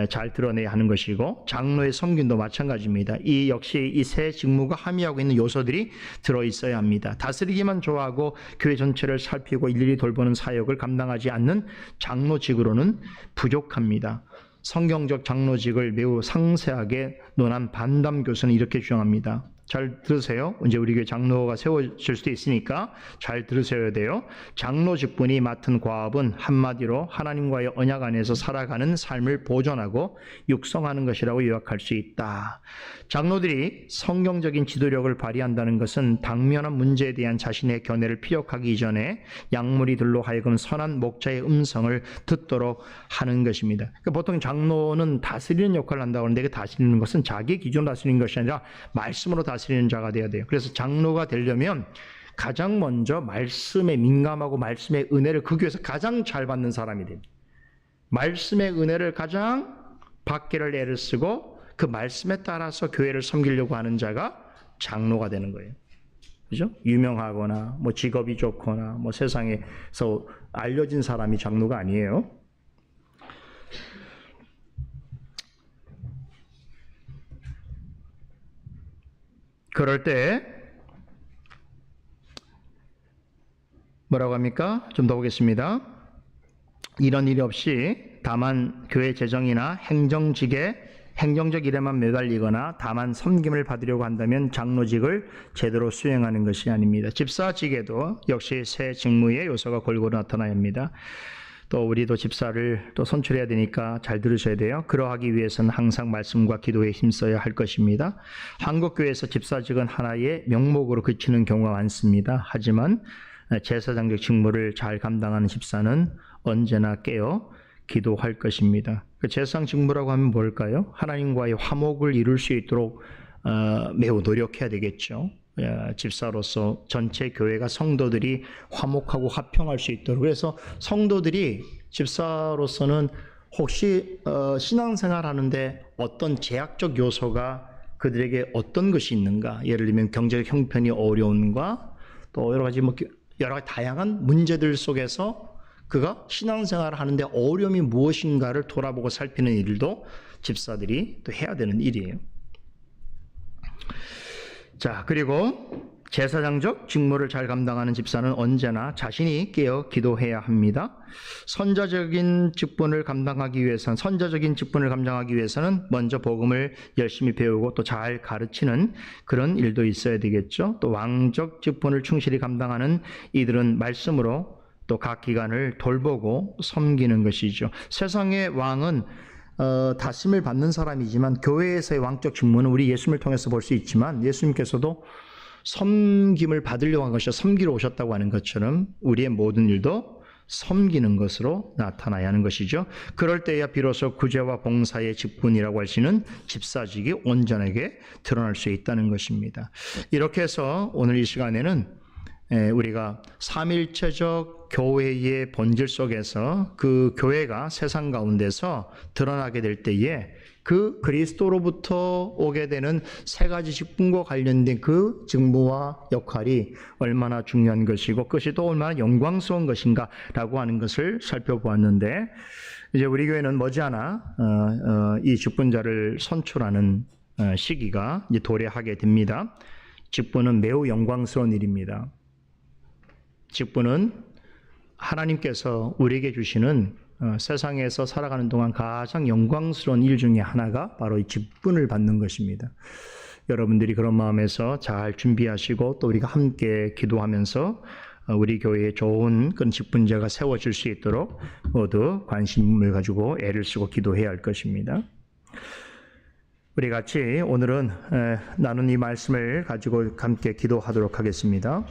잘 드러내야 하는 것이고, 장로의 섬김도 마찬가지입니다. 이 역시 이 새 직무가 함의하고 있는 요소들이 들어있어야 합니다. 다스리기만 좋아하고 교회 전체를 살피고 일일이 돌보는 사역을 감당하지 않는 장로직으로는 부족합니다. 성경적 장로직을 매우 상세하게 논한 반담 교수는 이렇게 주장합니다. 잘 들으세요. 이제 우리 교회 장로가 세워질 수도 있으니까 잘 들으셔야 돼요. 장로 직분이 맡은 과업은 한마디로 하나님과의 언약 안에서 살아가는 삶을 보존하고 육성하는 것이라고 요약할 수 있다. 장로들이 성경적인 지도력을 발휘한다는 것은 당면한 문제에 대한 자신의 견해를 피력하기 이전에 약물이들로 하여금 선한 목자의 음성을 듣도록 하는 것입니다. 그러니까 보통 장로는 다스리는 역할을 한다고 하는데, 그 다스리는 것은 자기 기준으로 다스리는 것이 아니라 말씀으로 다스리는 자가 되어야 돼요. 그래서 장로가 되려면 가장 먼저 말씀에 민감하고 말씀의 은혜를 그 교회에서 가장 잘 받는 사람이 됩니다. 말씀의 은혜를 가장 받기를 애를 쓰고 그 말씀에 따라서 교회를 섬기려고 하는 자가 장로가 되는 거예요. 그죠? 유명하거나 뭐 직업이 좋거나 뭐 세상에서 알려진 사람이 장로가 아니에요. 그럴 때 뭐라고 합니까? 좀 더 보겠습니다. 이런 일이 없이 다만 교회 재정이나 행정적 일에만 매달리거나 다만 섬김을 받으려고 한다면 장로직을 제대로 수행하는 것이 아닙니다. 집사직에도 역시 새 직무의 요소가 골고루 나타나야 합니다. 또 우리도 집사를 또 선출해야 되니까 잘 들으셔야 돼요. 그러하기 위해서는 항상 말씀과 기도에 힘써야 할 것입니다. 한국교회에서 집사직은 하나의 명목으로 그치는 경우가 많습니다. 하지만 제사장적 직무를 잘 감당하는 집사는 언제나 깨어 기도할 것입니다. 그 제사장 직무라고 하면 뭘까요? 하나님과의 화목을 이룰 수 있도록 매우 노력해야 되겠죠. 집사로서 전체 교회가 성도들이 화목하고 화평할 수 있도록. 그래서 성도들이 집사로서는 혹시 신앙생활 하는데 어떤 제약적 요소가 그들에게 어떤 것이 있는가, 예를 들면 경제적 형편이 어려운가, 또 여러 가지 다양한 문제들 속에서 그가 신앙생활을 하는데 어려움이 무엇인가를 돌아보고 살피는 일도 집사들이 또 해야 되는 일이에요. 자, 그리고 제사장적 직무를 잘 감당하는 집사는 언제나 자신이 깨어 기도해야 합니다. 선자적인 직분을 감당하기 위해서는 먼저 복음을 열심히 배우고 또 잘 가르치는 그런 일도 있어야 되겠죠. 또 왕적 직분을 충실히 감당하는 이들은 말씀으로 또 각 기관을 돌보고 섬기는 것이죠. 세상의 왕은 다심을 받는 사람이지만 교회에서의 왕적 직무는 우리 예수님을 통해서 볼 수 있지만, 예수님께서도 섬김을 받으려고 한 것이 섬기러 오셨다고 하는 것처럼 우리의 모든 일도 섬기는 것으로 나타나야 하는 것이죠. 그럴 때야 비로소 구제와 봉사의 직분이라고 할 수 있는 집사직이 온전하게 드러날 수 있다는 것입니다. 이렇게 해서 오늘 이 시간에는 우리가 삼일체적 교회의 본질 속에서 그 교회가 세상 가운데서 드러나게 될 때에 그 그리스도로부터 오게 되는 세 가지 직분과 관련된 그 직무와 역할이 얼마나 중요한 것이고 그것이 또 얼마나 영광스러운 것인가라고 하는 것을 살펴보았는데, 이제 우리 교회는 머지않아 이 직분자를 선출하는 시기가 이제 도래하게 됩니다. 직분은 매우 영광스러운 일입니다. 직분은 하나님께서 우리에게 주시는 세상에서 살아가는 동안 가장 영광스러운 일 중에 하나가 바로 이 직분을 받는 것입니다. 여러분들이 그런 마음에서 잘 준비하시고 또 우리가 함께 기도하면서 우리 교회에 좋은 그런 직분자가 세워질 수 있도록 모두 관심을 가지고 애를 쓰고 기도해야 할 것입니다. 우리 같이 오늘은 나눈 이 말씀을 가지고 함께 기도하도록 하겠습니다.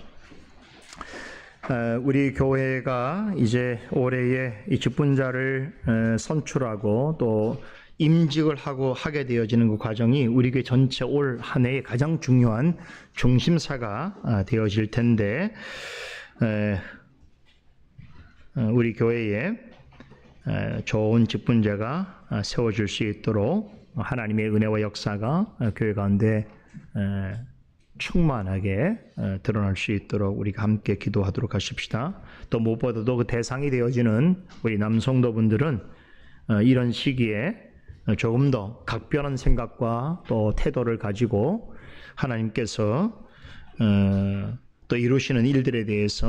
우리 교회가 이제 올해에 이 직분자를 선출하고 또 임직을 하게 되어지는 그 과정이 우리 교회 전체 올 한 해의 가장 중요한 중심사가 되어질 텐데, 우리 교회에 좋은 직분자가 세워질 수 있도록 하나님의 은혜와 역사가 교회 가운데 충만하게 드러날 수 있도록 우리가 함께 기도하도록 하십시다. 또 무엇보다도 그 대상이 되어지는 우리 남성도분들은 이런 시기에 조금 더 각별한 생각과 또 태도를 가지고 하나님께서 또 이루시는 일들에 대해서